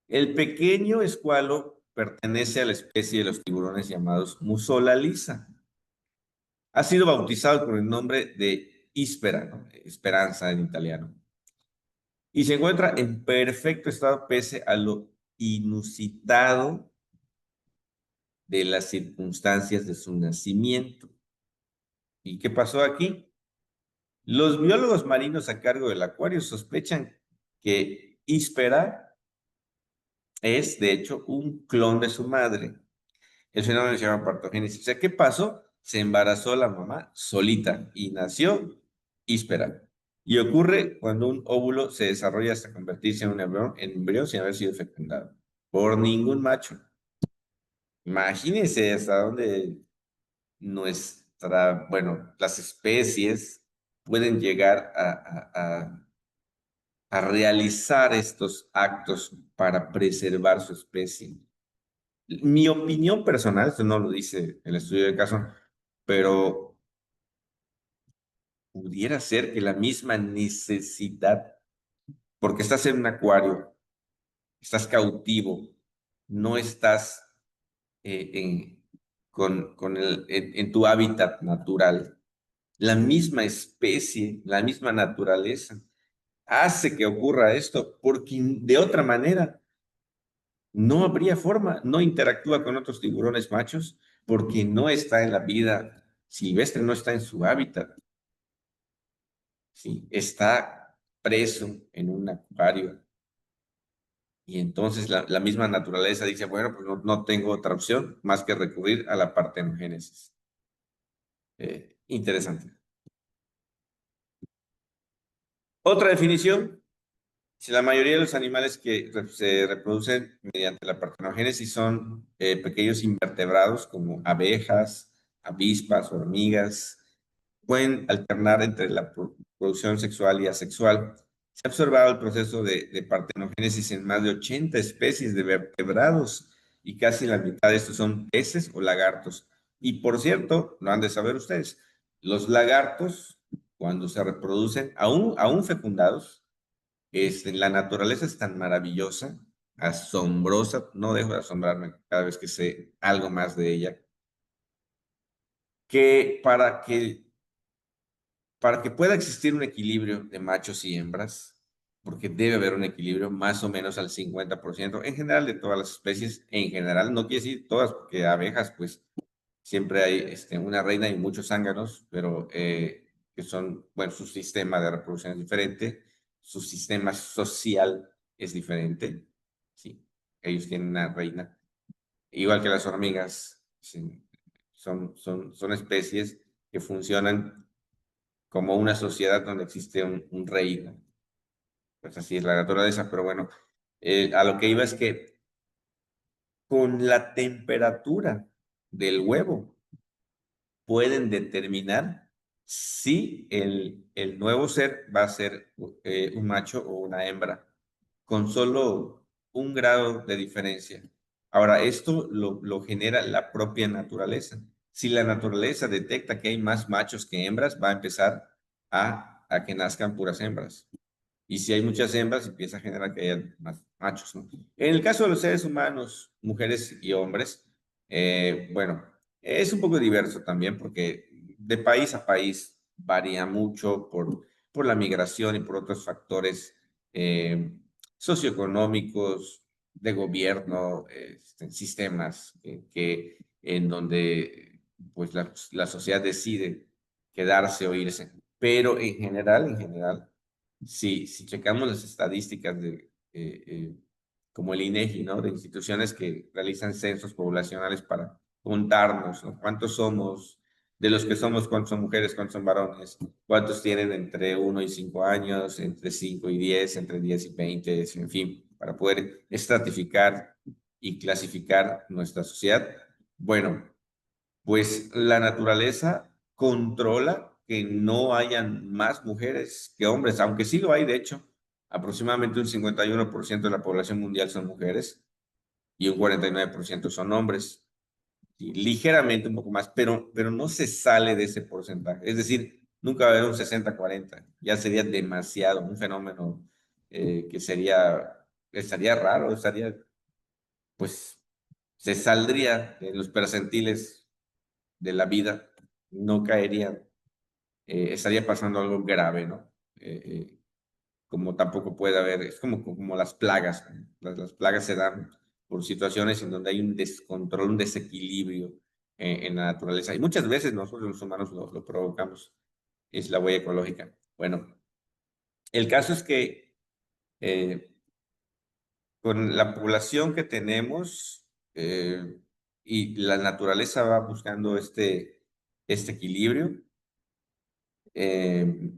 El pequeño escualo pertenece a la especie de los tiburones llamados Musola lisa. Ha sido bautizado con el nombre de Ispera, ¿no? Esperanza en italiano. Y se encuentra en perfecto estado pese a lo inusitado de las circunstancias de su nacimiento. ¿Y qué pasó aquí? Los biólogos marinos a cargo del acuario sospechan que Ispera es, de hecho, un clon de su madre. El fenómeno se llama partogénesis. O sea, ¿qué pasó? Se embarazó la mamá solita y nació Íspera. Y ocurre cuando un óvulo se desarrolla hasta convertirse en embrión sin haber sido fecundado por ningún macho. Imagínense hasta dónde bueno, las especies pueden llegar a realizar estos actos para preservar su especie. Mi opinión personal, esto no lo dice el estudio de caso, pero pudiera ser que la misma necesidad, porque estás en un acuario, estás cautivo, no estás en tu hábitat natural. La misma especie, la misma naturaleza hace que ocurra esto, porque de otra manera no habría forma, no interactúa con otros tiburones machos, porque no está en la vida silvestre, no está en su hábitat, ¿sí? Está preso en un acuario. Y entonces la misma naturaleza dice, bueno, pues no tengo otra opción más que recurrir a la partenogénesis. Interesante. Otra definición. Si la mayoría de los animales que se reproducen mediante la partenogénesis son pequeños invertebrados como abejas, avispas, hormigas, pueden alternar entre la producción sexual y asexual. Se ha observado el proceso de partenogénesis en más de 80 especies de vertebrados y casi la mitad de estos son peces o lagartos. Y por cierto, lo han de saber ustedes, los lagartos, cuando se reproducen, aún fecundados, la naturaleza es tan maravillosa, asombrosa, no dejo de asombrarme cada vez que sé algo más de ella, que para que pueda existir un equilibrio de machos y hembras, porque debe haber un equilibrio más o menos al 50%, en general de todas las especies, en general, no quiere decir todas, porque abejas, pues siempre hay una reina y muchos zánganos, pero que son, bueno, su sistema de reproducción es diferente, su sistema social es diferente, ¿sí? ellos tienen una reina, igual que las hormigas. Sí, son especies que funcionan como una sociedad donde existe un rey, ¿no? Pues así es la naturaleza, pero bueno, a lo que iba es que con la temperatura del huevo pueden determinar si el nuevo ser va a ser un macho o una hembra, con solo 1 grado de diferencia. Ahora, esto lo genera la propia naturaleza. Si la naturaleza detecta que hay más machos que hembras, va a empezar a que nazcan puras hembras. Y si hay muchas hembras, empieza a generar que haya más machos, ¿no? En el caso de los seres humanos, mujeres y hombres, bueno, es un poco diverso también porque de país a país varía mucho por la migración y por otros factores eh, socioeconómicos, de gobierno, sistemas en donde pues la sociedad decide quedarse o irse. Pero en general, si checamos las estadísticas como el INEGI, ¿no? De instituciones que realizan censos poblacionales para contarnos, ¿no? ¿Cuántos somos? De los que somos, ¿cuántos son mujeres, cuántos son varones? ¿Cuántos tienen entre 1 y 5 años, entre 5 y 10, entre 10 y 20, en fin, para poder estratificar y clasificar nuestra sociedad? Bueno, pues la naturaleza controla que no hayan más mujeres que hombres, aunque sí lo hay, de hecho, aproximadamente un 51% de la población mundial son mujeres y un 49% son hombres, y ligeramente un poco más, pero no se sale de ese porcentaje, es decir, nunca va a haber un 60-40, ya sería demasiado, un fenómeno que estaría raro, pues, se saldría de los percentiles de la vida, no caería, estaría pasando algo grave, ¿no? Como tampoco puede haber, es como las plagas, ¿no? Las plagas se dan por situaciones en donde hay un descontrol, un desequilibrio en la naturaleza. Y muchas veces nosotros los humanos lo provocamos, es la huella ecológica. Bueno, el caso es que eh, con la población que tenemos y la naturaleza va buscando este equilibrio. Eh,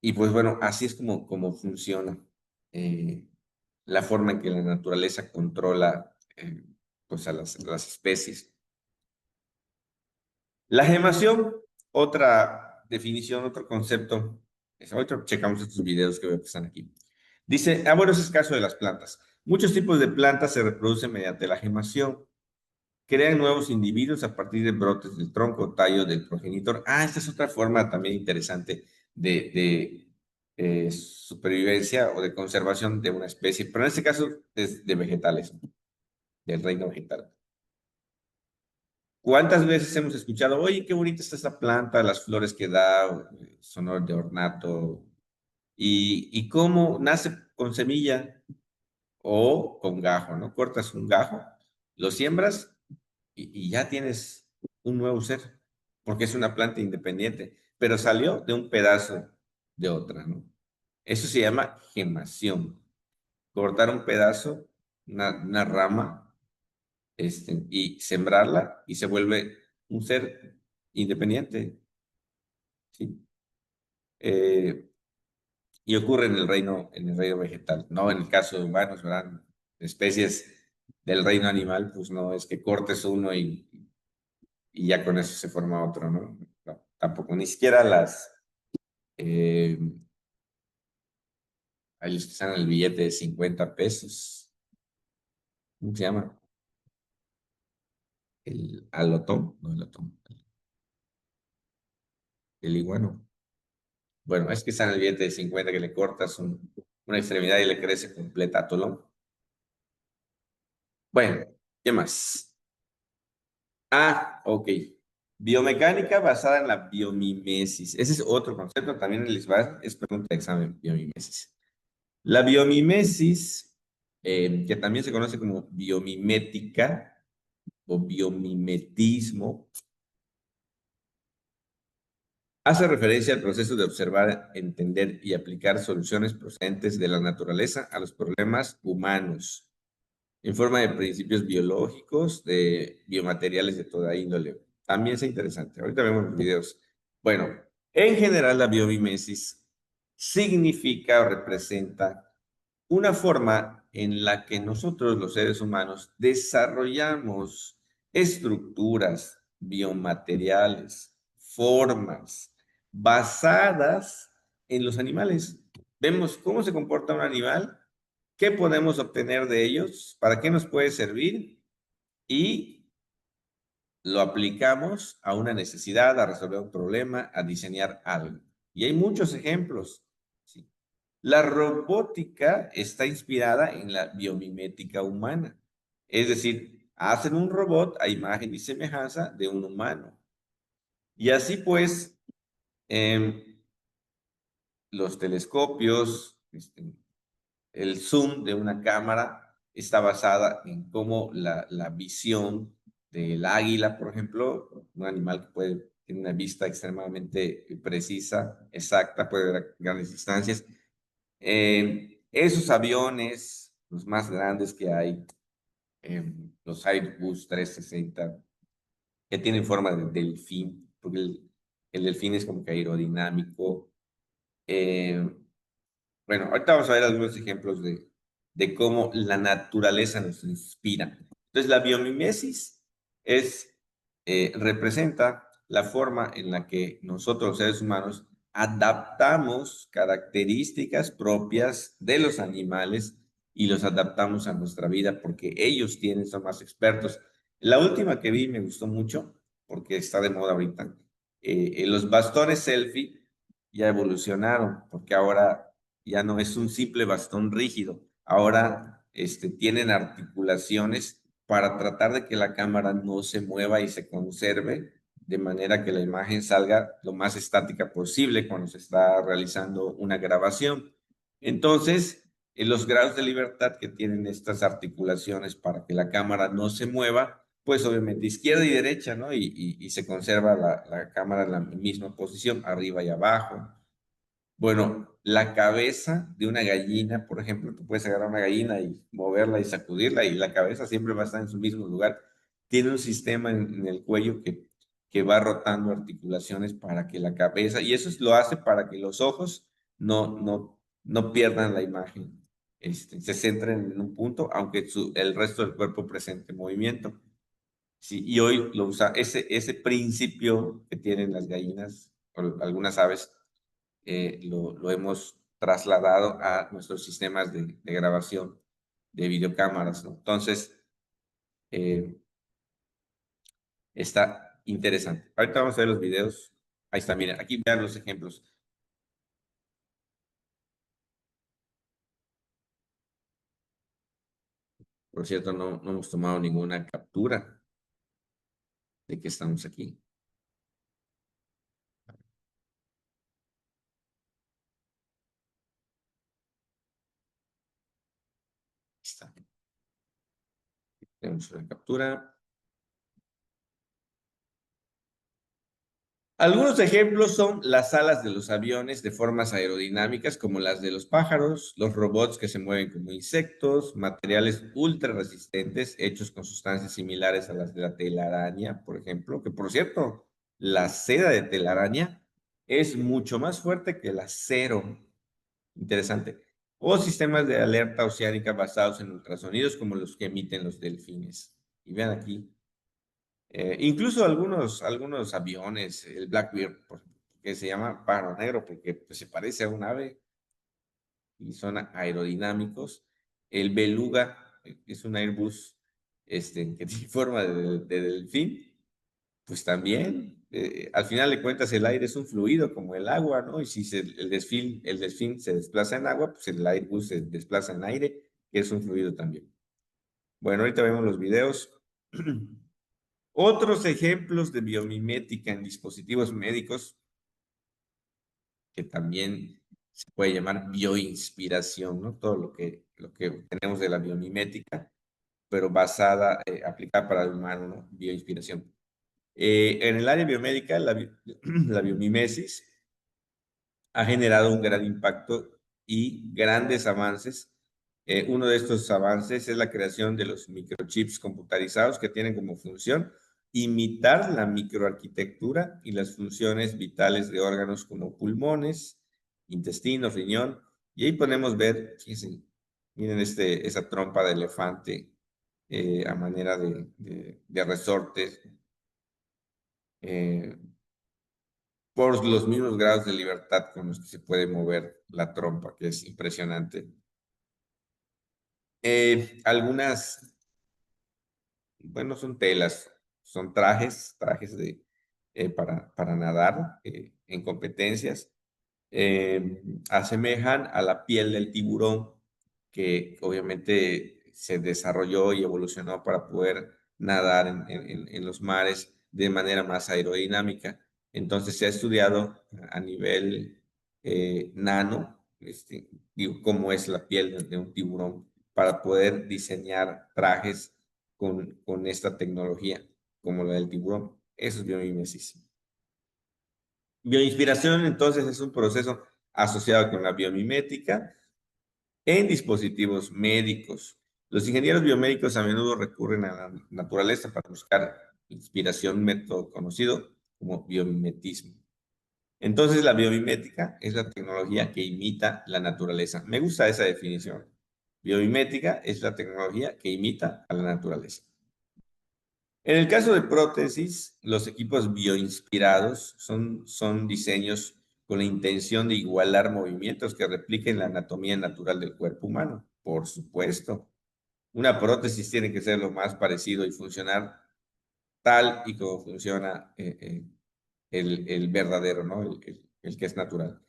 y pues bueno, así es como funciona eh, la forma en que la naturaleza controla pues a las especies. La gemación, otra definición, otro concepto. Ahorita checamos estos videos que veo que están aquí. Dice, bueno, ese es el caso de las plantas. Muchos tipos de plantas se reproducen mediante la gemación. Crean nuevos individuos a partir de brotes del tronco o tallo del progenitor. Esta es otra forma también interesante de supervivencia o de conservación de una especie, pero en este caso es de vegetales, del reino vegetal. ¿Cuántas veces hemos escuchado, oye, qué bonita está esta planta, las flores que da, son de ornato, y cómo nace con semilla o con gajo, ¿no? Cortas un gajo, lo siembras y ya tienes un nuevo ser, porque es una planta independiente, pero salió de un pedazo de otra, ¿no? Eso se llama gemación. Cortar un pedazo, una rama, y sembrarla y se vuelve un ser independiente, ¿sí? Eh, y ocurre en el reino vegetal, no en el caso de humanos, ¿verdad? Especies del reino animal, pues no, es que cortes uno y ya con eso se forma otro, ¿no? No, tampoco, ni siquiera eh, hay los que están en el billete de 50 pesos, ¿cómo se llama? El alotón, no el alotón, el iguano. Bueno, es que está en el billete de 50 que le cortas una extremidad y le crece completa a tolón. Bueno, ¿qué más? Ok. Biomecánica basada en la biomimesis. Ese es otro concepto, también en el ISBAR es pregunta de examen, biomimesis. La biomimesis, que también se conoce como biomimética o biomimetismo, Hace referencia al proceso de observar, entender y aplicar soluciones procedentes de la naturaleza a los problemas humanos, en forma de principios biológicos, de biomateriales de toda índole. También es interesante. Ahorita vemos los videos. Bueno, en general la biomimesis significa o representa una forma en la que nosotros los seres humanos desarrollamos estructuras, biomateriales, formas basadas en los animales. Vemos cómo se comporta un animal, qué podemos obtener de ellos, para qué nos puede servir y lo aplicamos a una necesidad, a resolver un problema, a diseñar algo. Y hay muchos ejemplos. ¿Sí? La robótica está inspirada en la biomimética humana. Es decir, hacen un robot a imagen y semejanza de un humano. Y así pues, eh, los telescopios, el zoom de una cámara está basada en cómo la visión del águila, por ejemplo, un animal que puede tener una vista extremadamente precisa, exacta, puede ver a grandes distancias. Esos aviones, los más grandes que hay, los Airbus 360, que tienen forma de delfín, porque el delfín es como que aerodinámico. Eh, bueno, ahorita vamos a ver algunos ejemplos de cómo la naturaleza nos inspira. Entonces, la biomimesis representa la forma en la que nosotros, los seres humanos, adaptamos características propias de los animales y los adaptamos a nuestra vida porque ellos son más expertos. La última que vi me gustó mucho porque está de moda ahorita. Los bastones selfie ya evolucionaron porque ahora ya no es un simple bastón rígido. Ahora tienen articulaciones para tratar de que la cámara no se mueva y se conserve de manera que la imagen salga lo más estática posible cuando se está realizando una grabación. Entonces, los grados de libertad que tienen estas articulaciones para que la cámara no se mueva, pues obviamente izquierda y derecha, ¿no? Y se conserva la cámara en la misma posición, arriba y abajo. Bueno, la cabeza de una gallina, por ejemplo, tú puedes agarrar una gallina y moverla y sacudirla y la cabeza siempre va a estar en su mismo lugar. Tiene un sistema en el cuello que va rotando articulaciones para que la cabeza, y lo hace para que los ojos no pierdan la imagen, se centren en un punto, aunque el resto del cuerpo presente movimiento. Sí, y hoy lo usa, ese principio que tienen las gallinas o algunas aves lo hemos trasladado a nuestros sistemas de grabación de videocámaras, ¿no? Entonces, eh, está interesante. Ahorita vamos a ver los videos. Ahí está, miren, aquí vean los ejemplos. Por cierto, no hemos tomado ninguna captura de que estamos aquí. Ahí está. Tenemos una captura. Algunos ejemplos son las alas de los aviones de formas aerodinámicas como las de los pájaros, los robots que se mueven como insectos, materiales ultra resistentes hechos con sustancias similares a las de la telaraña, por ejemplo, que por cierto, la seda de telaraña es mucho más fuerte que el acero. Interesante. O sistemas de alerta oceánica basados en ultrasonidos como los que emiten los delfines. Y vean aquí, incluso algunos aviones, el Blackbird, que se llama pájaro negro porque pues, se parece a un ave y son aerodinámicos. El Beluga es un Airbus que tiene forma de delfín, pues también, al final de cuentas, el aire es un fluido como el agua, ¿no? Y si el delfín se desplaza en agua, pues el Airbus se desplaza en aire, que es un fluido también. Bueno, ahorita vemos los videos. Otros ejemplos de biomimética en dispositivos médicos, que también se puede llamar bioinspiración, ¿no? Todo lo que tenemos de la biomimética, pero basada, aplicada para el humano, ¿no? Bioinspiración. En el área biomédica, la biomimesis ha generado un gran impacto y grandes avances. Uno de estos avances es la creación de los microchips computarizados que tienen como función imitar la microarquitectura y las funciones vitales de órganos como pulmones, intestino, riñón. Y ahí podemos ver, fíjense, miren esa trompa de elefante a manera de resortes. Por los mismos grados de libertad con los que se puede mover la trompa, que es impresionante. Algunas, bueno, son telas, son trajes para nadar en competencias. Asemejan a la piel del tiburón, que obviamente se desarrolló y evolucionó para poder nadar en los mares de manera más aerodinámica. Entonces se ha estudiado a nivel nano, digo, cómo es la piel de un tiburón para poder diseñar trajes con esta tecnología, como la del tiburón. Eso es biomimesis. Bioinspiración, entonces, es un proceso asociado con la biomimética en dispositivos médicos. Los ingenieros biomédicos a menudo recurren a la naturaleza para buscar inspiración, método conocido como biomimetismo. Entonces, la biomimética es la tecnología que imita la naturaleza. Me gusta esa definición. Biomimética es la tecnología que imita a la naturaleza. En el caso de prótesis, los equipos bioinspirados son diseños con la intención de igualar movimientos que repliquen la anatomía natural del cuerpo humano. Por supuesto, una prótesis tiene que ser lo más parecido y funcionar tal y como funciona el verdadero, ¿no? El que es natural.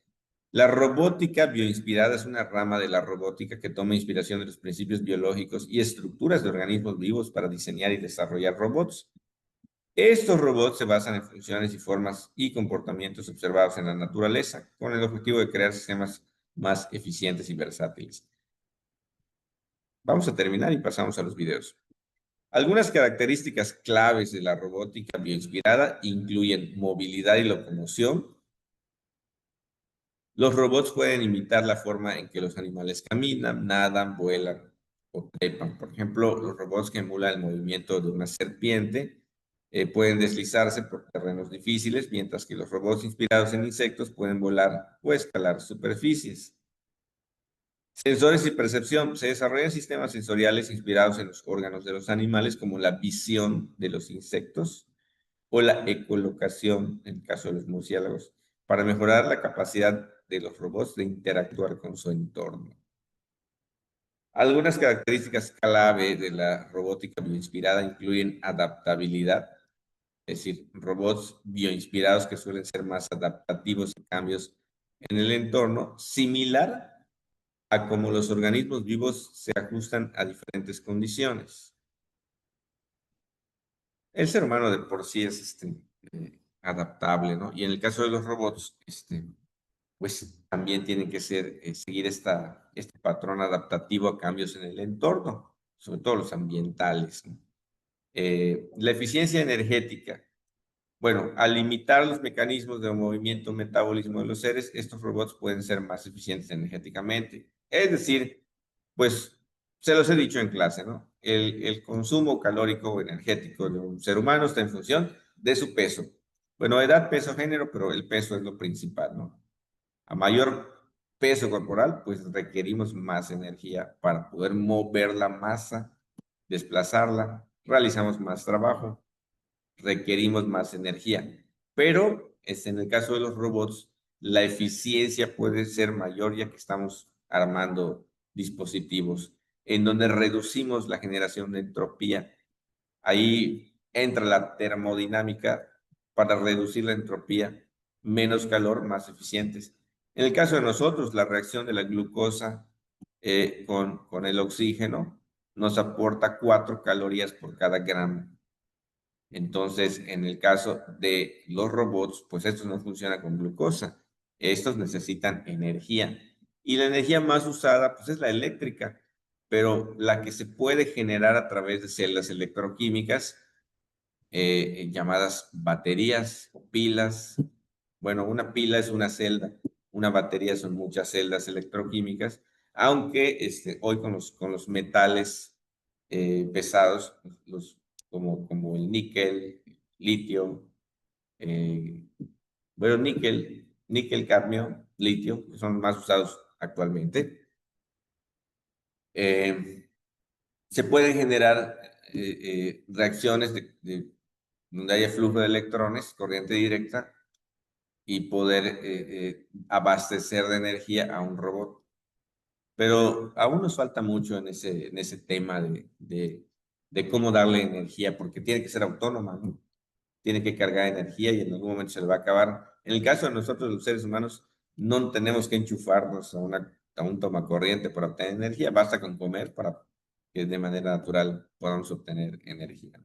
La robótica bioinspirada es una rama de la robótica que toma inspiración de los principios biológicos y estructuras de organismos vivos para diseñar y desarrollar robots. Estos robots se basan en funciones y formas y comportamientos observados en la naturaleza, con el objetivo de crear sistemas más eficientes y versátiles. Vamos a terminar y pasamos a los videos. Algunas características claves de la robótica bioinspirada incluyen movilidad y locomoción. Los robots pueden imitar la forma en que los animales caminan, nadan, vuelan o trepan. Por ejemplo, los robots que emulan el movimiento de una serpiente pueden deslizarse por terrenos difíciles, mientras que los robots inspirados en insectos pueden volar o escalar superficies. Sensores y percepción. Se desarrollan sistemas sensoriales inspirados en los órganos de los animales, como la visión de los insectos o la ecolocación, en el caso de los murciélagos, para mejorar la capacidad de los robots de interactuar con su entorno. Algunas características clave de la robótica bioinspirada incluyen adaptabilidad, es decir, robots bioinspirados que suelen ser más adaptativos a cambios en el entorno, similar a cómo los organismos vivos se ajustan a diferentes condiciones. El ser humano de por sí es adaptable, ¿no? Y en el caso de los robots, pues también tienen que seguir este patrón adaptativo a cambios en el entorno, sobre todo los ambientales, ¿no? La eficiencia energética. Bueno, al limitar los mecanismos de movimiento metabolismo de los seres, estos robots pueden ser más eficientes energéticamente. Es decir, pues se los he dicho en clase, ¿no? El consumo calórico o energético de un ser humano está en función de su peso. Bueno, edad, peso, género, pero el peso es lo principal, ¿no? A mayor peso corporal, pues requerimos más energía para poder mover la masa, desplazarla, realizamos más trabajo, requerimos más energía. Pero en el caso de los robots, la eficiencia puede ser mayor ya que estamos armando dispositivos en donde reducimos la generación de entropía. Ahí entra la termodinámica para reducir la entropía, menos calor, más eficientes. En el caso de nosotros, la reacción de la glucosa con el oxígeno nos aporta 4 calorías por cada gramo. Entonces, en el caso de los robots, pues estos no funcionan con glucosa. Estos necesitan energía. Y la energía más usada, pues es la eléctrica, pero la que se puede generar a través de células electroquímicas llamadas baterías o pilas. Bueno, una pila es una celda, una batería son muchas celdas electroquímicas, aunque hoy con los metales pesados, como el níquel, litio, eh, bueno, níquel, cadmio, litio, que son más usados actualmente. Se pueden generar reacciones donde haya flujo de electrones, corriente directa, y poder abastecer de energía a un robot. Pero aún nos falta mucho en ese tema de cómo darle energía, porque tiene que ser autónoma, ¿no? Tiene que cargar energía y en algún momento se le va a acabar. En el caso de nosotros, los seres humanos, no tenemos que enchufarnos a un tomacorriente para obtener energía, basta con comer para que de manera natural podamos obtener energía.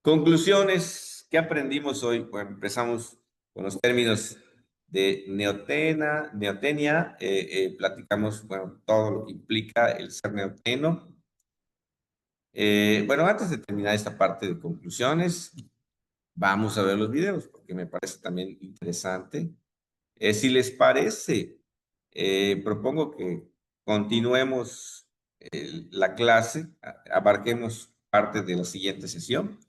Conclusiones, ¿qué aprendimos hoy? Bueno, empezamos con los términos de neotenia, platicamos, bueno, todo lo que implica el ser neoteno. Bueno, antes de terminar esta parte de conclusiones, vamos a ver los videos, porque me parece también interesante. Si les parece, propongo que continuemos la clase, abarquemos parte de la siguiente sesión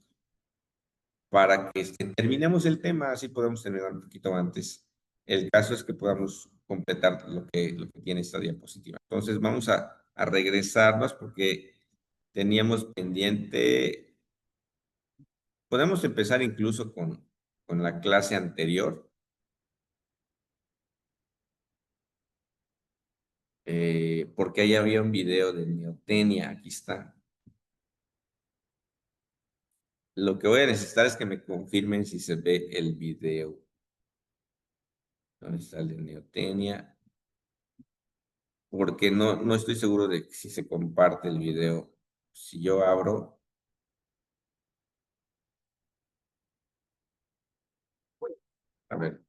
para que terminemos el tema, así podemos terminar un poquito antes. El caso es que podamos completar lo que tiene esta diapositiva. Entonces vamos a regresarnos porque teníamos pendiente, podemos empezar incluso con la clase anterior, porque ahí había un video de neotenia, aquí está. Lo que voy a necesitar es que me confirmen si se ve el video. ¿Dónde está el de neotenia? Porque no estoy seguro de si se comparte el video. Si yo abro, a ver,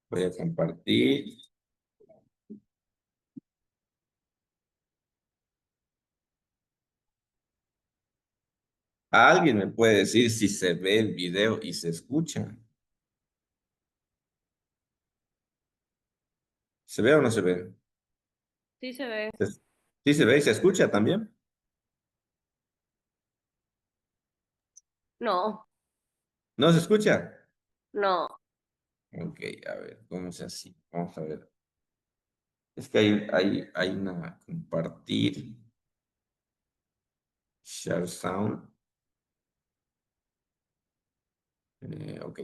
voy a compartir. ¿Alguien me puede decir si se ve el video y se escucha? ¿Se ve o no se ve? Sí se ve. ¿Sí se ve y se escucha también? No, ¿No se escucha? no. Ok, a ver, ¿cómo es así? Vamos a ver. Es que hay una compartir. Share sound. Ok.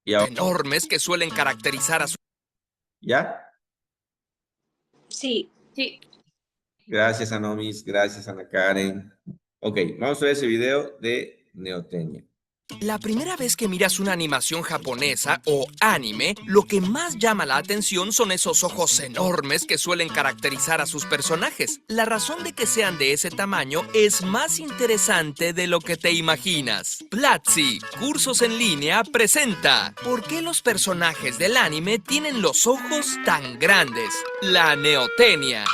Y ahora, Enormes que suelen caracterizar a su... ¿ya? Sí. Sí. Gracias, Anomis. Gracias, Ana Karen. Ok, vamos a ver ese video de neotenia. La primera vez que miras una animación japonesa o anime, lo que más llama la atención son esos ojos enormes que suelen caracterizar a sus personajes. La razón de que sean de ese tamaño es más interesante de lo que te imaginas. Platzi, Cursos en Línea, presenta ¿Por qué los personajes del anime tienen los ojos tan grandes? La neotenia.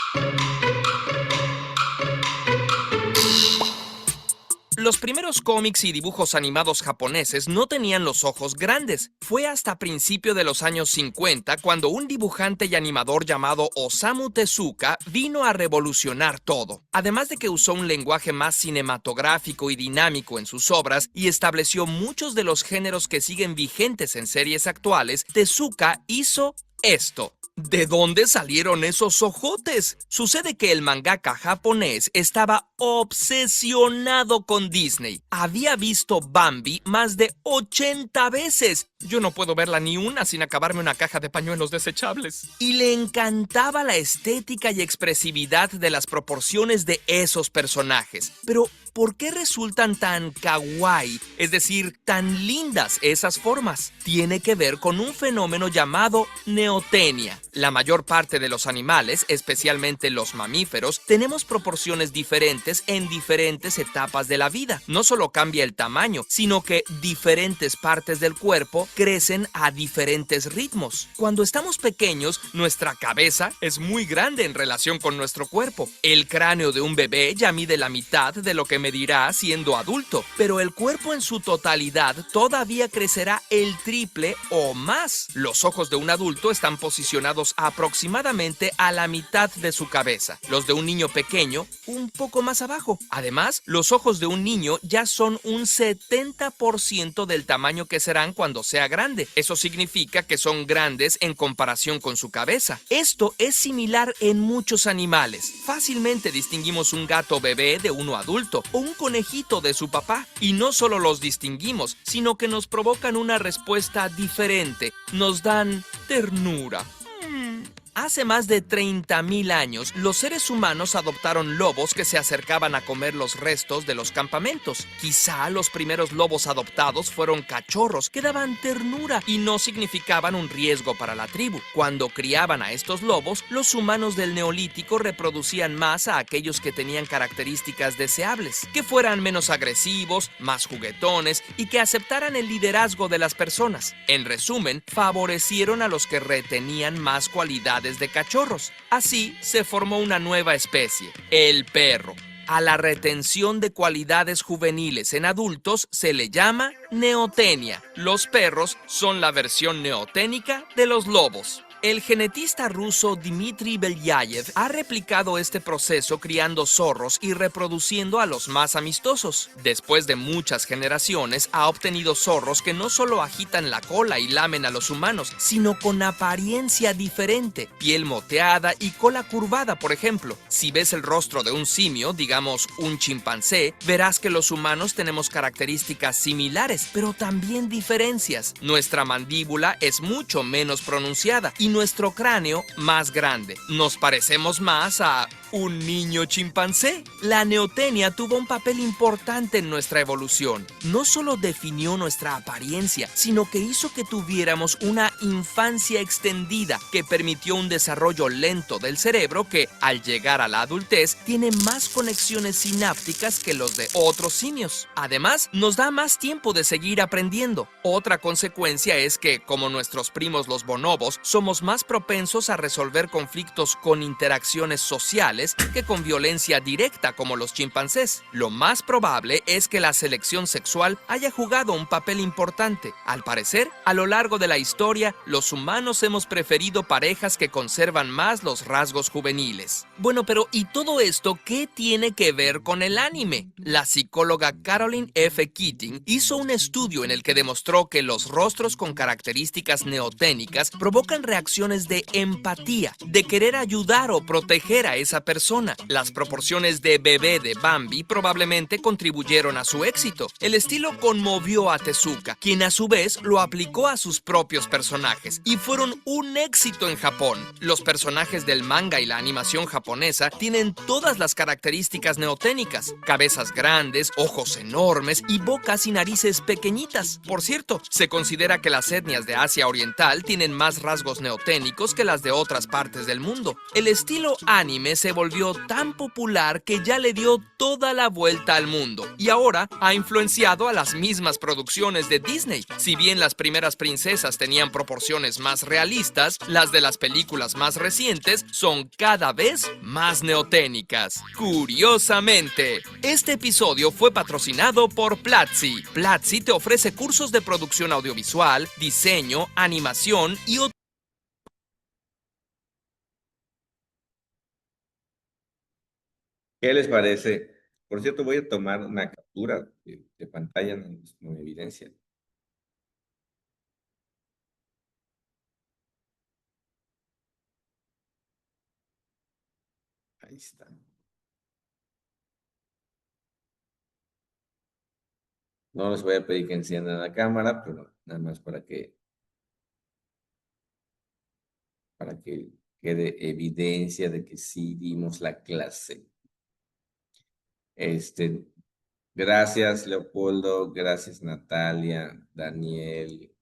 Los primeros cómics y dibujos animados japoneses no tenían los ojos grandes. Fue hasta principio de los años 50 cuando un dibujante y animador llamado Osamu Tezuka vino a revolucionar todo. Además de que usó un lenguaje más cinematográfico y dinámico en sus obras y estableció muchos de los géneros que siguen vigentes en series actuales, Tezuka hizo esto. ¿De dónde salieron esos ojotes? Sucede que el mangaka japonés estaba obsesionado con Disney. Había visto Bambi más de 80 veces. Yo no puedo verla ni una sin acabarme una caja de pañuelos desechables. Y le encantaba la estética y expresividad de las proporciones de esos personajes. Pero, ¿por qué resultan tan kawaii, es decir, tan lindas esas formas? Tiene que ver con un fenómeno llamado neotenia. La mayor parte de los animales, especialmente los mamíferos, tenemos proporciones diferentes en diferentes etapas de la vida. No solo cambia el tamaño, sino que diferentes partes del cuerpo crecen a diferentes ritmos. Cuando estamos pequeños, nuestra cabeza es muy grande en relación con nuestro cuerpo. El cráneo de un bebé ya mide la mitad de lo que medirá siendo adulto, pero el cuerpo en su totalidad todavía crecerá el triple o más. Los ojos de un adulto están posicionados aproximadamente a la mitad de su cabeza, los de un niño pequeño un poco más abajo. Además, los ojos de un niño ya son un 70% del tamaño que serán cuando sea grande. Eso significa que son grandes en comparación con su cabeza. Esto es similar en muchos animales. Fácilmente distinguimos un gato bebé de uno adulto o un conejito de su papá. Y no solo los distinguimos, sino que nos provocan una respuesta diferente. Nos dan ternura. Hace más de 30.000 años, los seres humanos adoptaron lobos que se acercaban a comer los restos de los campamentos. Quizá los primeros lobos adoptados fueron cachorros que daban ternura y no significaban un riesgo para la tribu. Cuando criaban a estos lobos, los humanos del Neolítico reproducían más a aquellos que tenían características deseables, que fueran menos agresivos, más juguetones y que aceptaran el liderazgo de las personas. En resumen, favorecieron a los que retenían más cualidades de cachorros. Así se formó una nueva especie, el perro. A la retención de cualidades juveniles en adultos se le llama neotenia. Los perros son la versión neoténica de los lobos. El genetista ruso Dmitry Belyayev ha replicado este proceso criando zorros y reproduciendo a los más amistosos. Después de muchas generaciones, ha obtenido zorros que no solo agitan la cola y lamen a los humanos, sino con apariencia diferente, piel moteada y cola curvada, por ejemplo. Si ves el rostro de un simio, digamos un chimpancé, verás que los humanos tenemos características similares, pero también diferencias. Nuestra mandíbula es mucho menos pronunciada y nuestro cráneo más grande. Nos parecemos más a un niño chimpancé. La neotenia tuvo un papel importante en nuestra evolución. No solo definió nuestra apariencia, sino que hizo que tuviéramos una infancia extendida que permitió un desarrollo lento del cerebro que, al llegar a la adultez, tiene más conexiones sinápticas que los de otros simios. Además, nos da más tiempo de seguir aprendiendo. Otra consecuencia es que, como nuestros primos los bonobos, somos más propensos a resolver conflictos con interacciones sociales que con violencia directa como los chimpancés. Lo más probable es que la selección sexual haya jugado un papel importante. Al parecer, a lo largo de la historia, los humanos hemos preferido parejas que conservan más los rasgos juveniles. Bueno, pero ¿y todo esto qué tiene que ver con el anime? La psicóloga Caroline F. Keating hizo un estudio en el que demostró que los rostros con características neoténicas provocan reacciones de empatía, de querer ayudar o proteger a esa persona. Las proporciones de bebé de Bambi probablemente contribuyeron a su éxito. El estilo conmovió a Tezuka, quien a su vez lo aplicó a sus propios personajes y fueron un éxito en Japón. Los personajes del manga y la animación japonesa tienen todas las características neoténicas: cabezas grandes, ojos enormes y bocas y narices pequeñitas. Por cierto, se considera que las etnias de Asia Oriental tienen más rasgos neoténicos que las de otras partes del mundo. El estilo anime se volvió tan popular que ya le dio toda la vuelta al mundo y ahora ha influenciado a las mismas producciones de Disney. Si bien las primeras princesas tenían proporciones más realistas, las de las películas más recientes son cada vez más neoténicas. Curiosamente, este episodio fue patrocinado por Platzi. Platzi te ofrece cursos de producción audiovisual, diseño, animación y otros. ¿Qué les parece? Por cierto, voy a tomar una captura de pantalla, no evidencia. Ahí está. No les voy a pedir que enciendan la cámara, pero nada más para que quede evidencia de que sí dimos la clase. Gracias, Leopoldo. Gracias, Natalia, Daniel,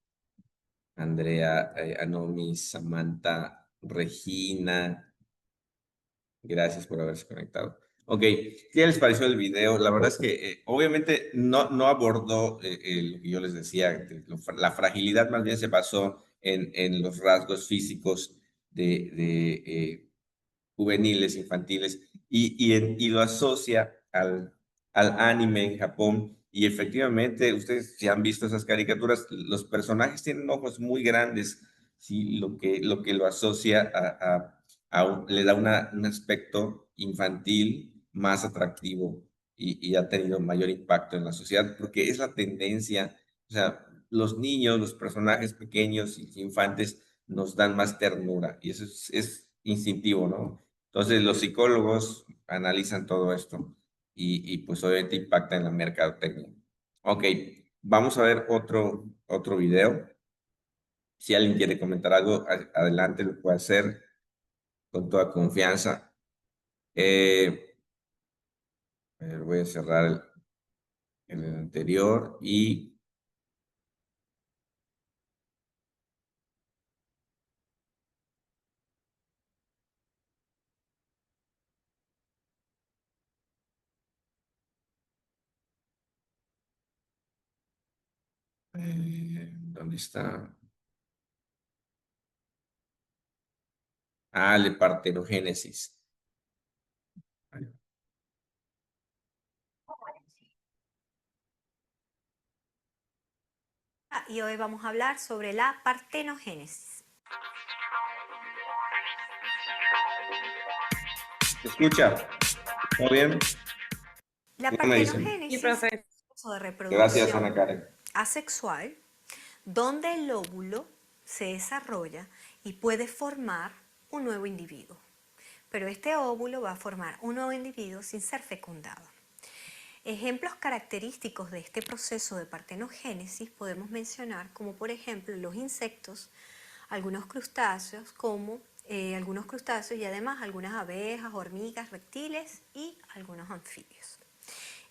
Andrea, Anomi, Samantha, Regina. Gracias por haberse conectado. Ok, ¿qué les pareció el video? La verdad es que obviamente no abordó lo que yo les decía, la fragilidad más bien se basó en los rasgos físicos de juveniles, infantiles, y lo asocia al anime en Japón. Y efectivamente, ustedes si han visto esas caricaturas, los personajes tienen ojos muy grandes, ¿sí? Lo que lo asocia le da un aspecto infantil más atractivo y ha tenido mayor impacto en la sociedad, porque es la tendencia, o sea, los niños, los personajes pequeños y infantes nos dan más ternura, y eso es instintivo, ¿no? Entonces, los psicólogos analizan todo esto y pues obviamente impacta en la mercadotecnia. Ok, vamos a ver otro video. Si alguien quiere comentar algo, adelante, lo puede hacer con toda confianza. A ver, voy a cerrar el anterior y ¿dónde está? Ah, la partenogénesis. Y hoy vamos a hablar sobre la partenogénesis. ¿Se escucha? ¿Todo bien? La ¿Qué me dicen? Sí, partenogénesis es profe. un proceso de Gracias, Ana reproducción Karen. asexual donde el óvulo se desarrolla y puede formar un nuevo individuo. Pero este óvulo va a formar un nuevo individuo sin ser fecundado. Ejemplos característicos de este proceso de partenogénesis podemos mencionar como por ejemplo los insectos, algunos crustáceos algunos crustáceos y además algunas abejas, hormigas, reptiles y algunos anfibios.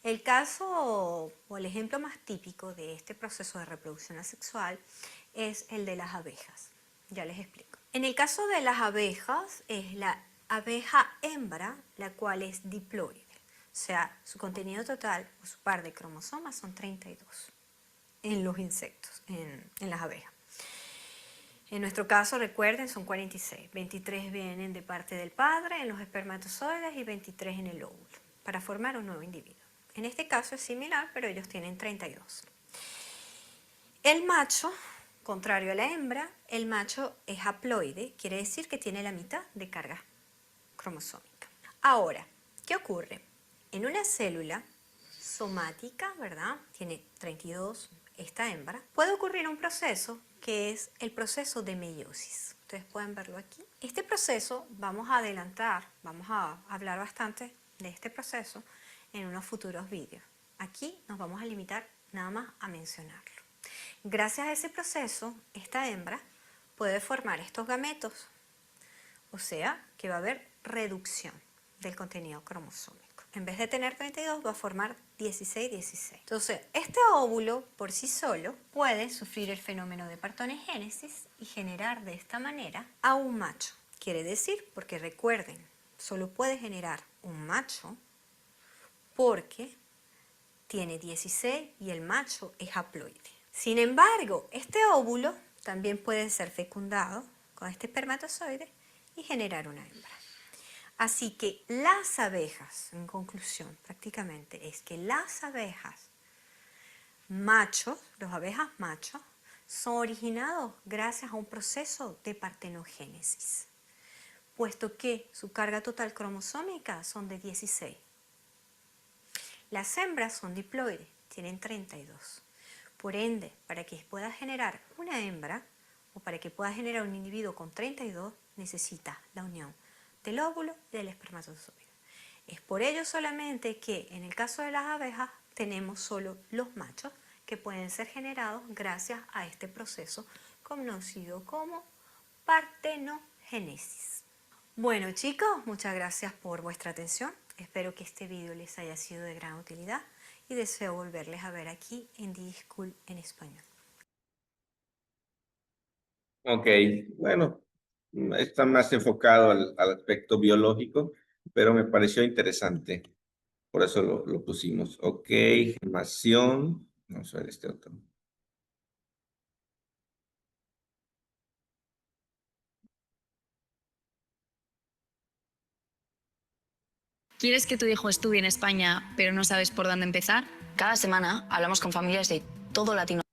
El caso o el ejemplo más típico de este proceso de reproducción asexual es el de las abejas. Ya les explico. En el caso de las abejas es la abeja hembra, la cual es diploide. O sea, su contenido total o su par de cromosomas son 32 en los insectos, en las abejas. En nuestro caso, recuerden, son 46. 23 vienen de parte del padre en los espermatozoides y 23 en el óvulo, para formar un nuevo individuo. En este caso es similar, pero ellos tienen 32. El macho, contrario a la hembra, el macho es haploide, quiere decir que tiene la mitad de carga cromosómica. Ahora, ¿qué ocurre? En una célula somática, ¿verdad? Tiene 32 esta hembra. Puede ocurrir un proceso que es el proceso de meiosis. Ustedes pueden verlo aquí. Este proceso vamos a adelantar, vamos a hablar bastante de este proceso en unos futuros vídeos. Aquí nos vamos a limitar nada más a mencionarlo. Gracias a ese proceso, esta hembra puede formar estos gametos, o sea, que va a haber reducción del contenido cromosómico. En vez de tener 32, va a formar 16. Entonces, este óvulo por sí solo puede sufrir el fenómeno de partenogénesis y generar de esta manera a un macho. Quiere decir, porque recuerden, solo puede generar un macho porque tiene 16 y el macho es haploide. Sin embargo, este óvulo también puede ser fecundado con este espermatozoide y generar una hembra. Así que las abejas, en conclusión, prácticamente es que las abejas machos, las abejas machos, son originados gracias a un proceso de partenogénesis, puesto que su carga total cromosómica son de 16. Las hembras son diploides, tienen 32. Por ende, para que pueda generar una hembra o para que pueda generar un individuo con 32, necesita la unión del óvulo y del espermatozoide. Es por ello solamente que en el caso de las abejas tenemos solo los machos que pueden ser generados gracias a este proceso conocido como partenogénesis. Bueno chicos, muchas gracias por vuestra atención. Espero que este vídeo les haya sido de gran utilidad y deseo volverles a ver aquí en D-School en español. Ok, bueno, está más enfocado al aspecto biológico, pero me pareció interesante. Por eso lo pusimos. Ok, gemación. Vamos a ver este otro. ¿Quieres que tu hijo estudie en España, pero no sabes por dónde empezar? Cada semana hablamos con familias de todo Latinoamérica.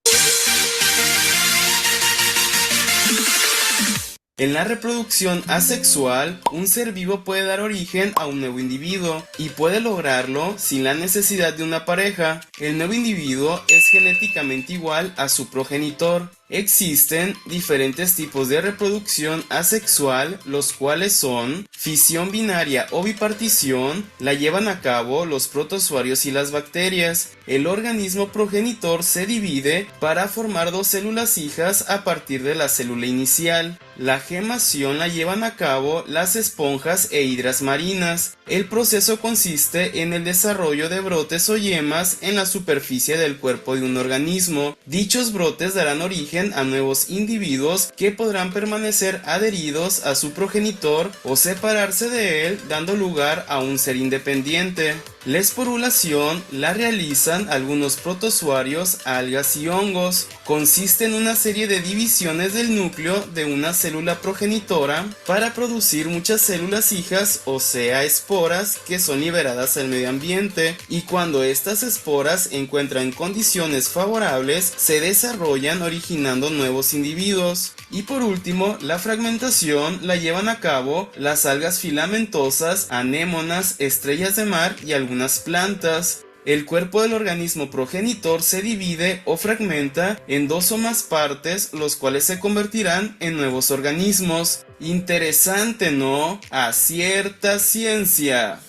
En la reproducción asexual, un ser vivo puede dar origen a un nuevo individuo y puede lograrlo sin la necesidad de una pareja. El nuevo individuo es genéticamente igual a su progenitor. Existen diferentes tipos de reproducción asexual, los cuales son fisión binaria o bipartición, la llevan a cabo los protozoarios y las bacterias. El organismo progenitor se divide para formar dos células hijas a partir de la célula inicial. La gemación la llevan a cabo las esponjas e hidras marinas. El proceso consiste en el desarrollo de brotes o yemas en la superficie del cuerpo de un organismo. Dichos brotes darán origen a nuevos individuos que podrán permanecer adheridos a su progenitor o separarse de él, dando lugar a un ser independiente. La esporulación la realizan algunos protozoarios, algas y hongos. Consiste en una serie de divisiones del núcleo de una célula progenitora para producir muchas células hijas, o sea, esporas, que son liberadas al medio ambiente, y cuando estas esporas encuentran condiciones favorables, se desarrollan originando nuevos individuos. Y por último, la fragmentación la llevan a cabo las algas filamentosas, anémonas, estrellas de mar y algunas plantas. El cuerpo del organismo progenitor se divide o fragmenta en dos o más partes, los cuales se convertirán en nuevos organismos. Interesante, ¿no? Acierta ciencia.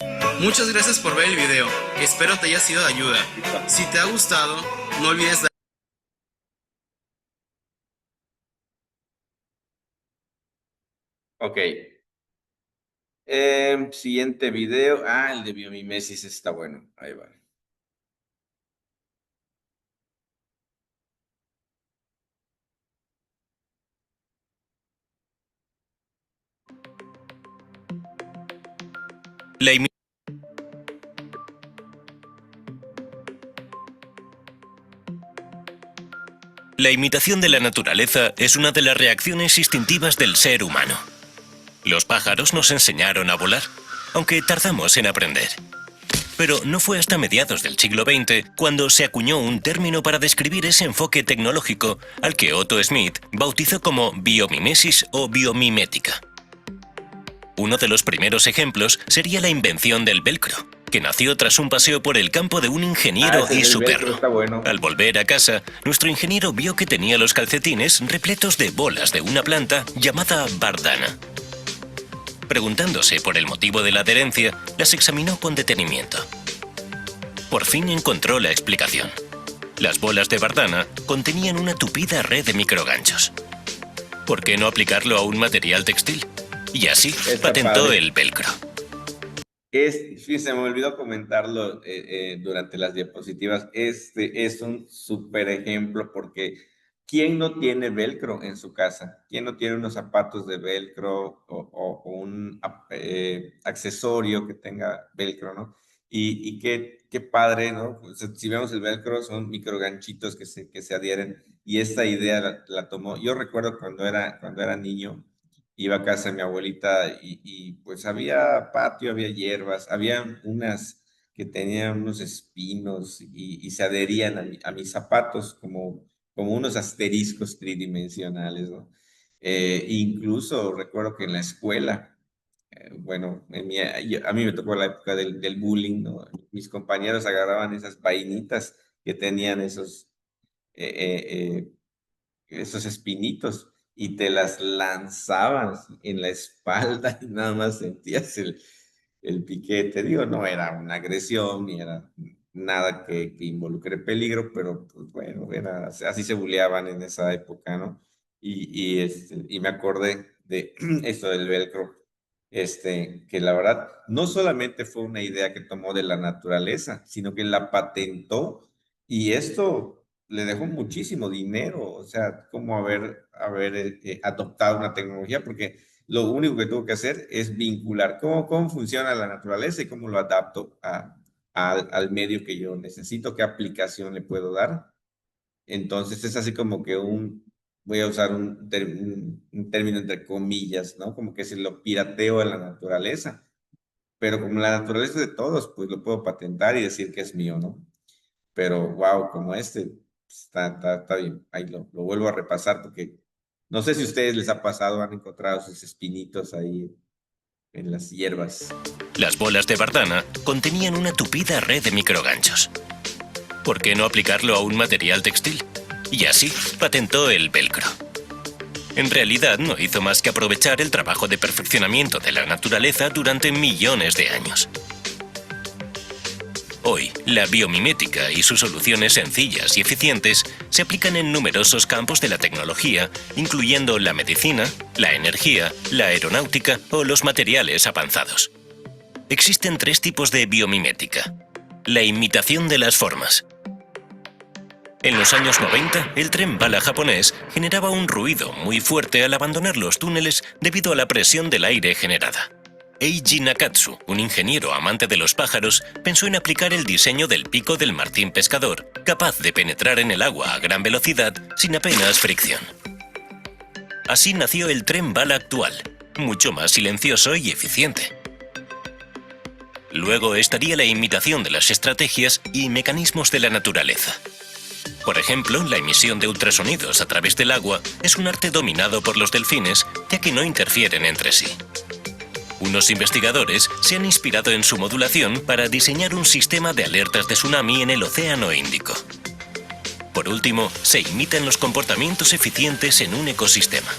Muchas gracias por ver el video. Espero te haya sido de ayuda. Si te ha gustado, no olvides dar. Ok. Siguiente video. Ah, el de biomimesis está bueno. Ahí va. La imitación de la naturaleza es una de las reacciones instintivas del ser humano. Los pájaros nos enseñaron a volar, aunque tardamos en aprender. Pero no fue hasta mediados del siglo XX cuando se acuñó un término para describir ese enfoque tecnológico al que Otto Smith bautizó como biomimesis o biomimética. Uno de los primeros ejemplos sería la invención del velcro, que nació tras un paseo por el campo de un ingeniero y su perro. Al volver a casa, nuestro ingeniero vio que tenía los calcetines repletos de bolas de una planta llamada bardana. Preguntándose por el motivo de la adherencia, las examinó con detenimiento. Por fin encontró la explicación. Las bolas de bardana contenían una tupida red de microganchos. ¿Por qué no aplicarlo a un material textil? Y así patentó el velcro. Sí, se me olvidó comentarlo durante las diapositivas. Este es un súper ejemplo porque ¿quién no tiene velcro en su casa? ¿Quién no tiene unos zapatos de velcro o un accesorio que tenga velcro, ¿no? Y qué padre, ¿no? Pues, si vemos el velcro, son microganchitos que se adhieren y esta idea la tomó. Yo recuerdo cuando era niño, iba a casa de mi abuelita y pues había patio, había hierbas, había unas que tenían unos espinos y se adherían a mis zapatos como unos asteriscos tridimensionales, ¿no? Incluso recuerdo que en la escuela, bueno, a mí me tocó la época del bullying, ¿no? Mis compañeros agarraban esas vainitas que tenían esos espinitos y te las lanzaban en la espalda y nada más sentías el piquete. Digo, no era una agresión ni era nada que involucre peligro, pero pues bueno, así se buleaban en esa época, ¿no? Y me acordé de esto del velcro. que la verdad no solamente fue una idea que tomó de la naturaleza, sino que la patentó y esto le dejó muchísimo dinero, o sea, como haber adoptado una tecnología, porque lo único que tuvo que hacer es vincular cómo funciona la naturaleza y cómo lo adapto al medio que yo necesito, qué aplicación le puedo dar. Entonces es así como que voy a usar un término entre comillas, ¿no? Como que se lo pirateo a la naturaleza. Pero como la naturaleza es de todos, pues lo puedo patentar y decir que es mío, ¿no? Pero wow, como está bien. Ahí lo vuelvo a repasar porque no sé si a ustedes les ha pasado, han encontrado sus espinitos ahí en las hierbas. Las bolas de Bardana contenían una tupida red de microganchos. ¿Por qué no aplicarlo a un material textil? Y así patentó el velcro. En realidad no hizo más que aprovechar el trabajo de perfeccionamiento de la naturaleza durante millones de años. Hoy, la biomimética y sus soluciones sencillas y eficientes se aplican en numerosos campos de la tecnología, incluyendo la medicina, la energía, la aeronáutica o los materiales avanzados. Existen 3 tipos de biomimética. La imitación de las formas. En los años 90, el tren bala japonés generaba un ruido muy fuerte al abandonar los túneles debido a la presión del aire generada. Eiji Nakatsu, un ingeniero amante de los pájaros, pensó en aplicar el diseño del pico del martín pescador, capaz de penetrar en el agua a gran velocidad sin apenas fricción. Así nació el tren bala actual, mucho más silencioso y eficiente. Luego estaría la imitación de las estrategias y mecanismos de la naturaleza. Por ejemplo, la emisión de ultrasonidos a través del agua es un arte dominado por los delfines, ya que no interfieren entre sí. Unos investigadores se han inspirado en su modulación para diseñar un sistema de alertas de tsunami en el Océano Índico. Por último, se imitan los comportamientos eficientes en un ecosistema.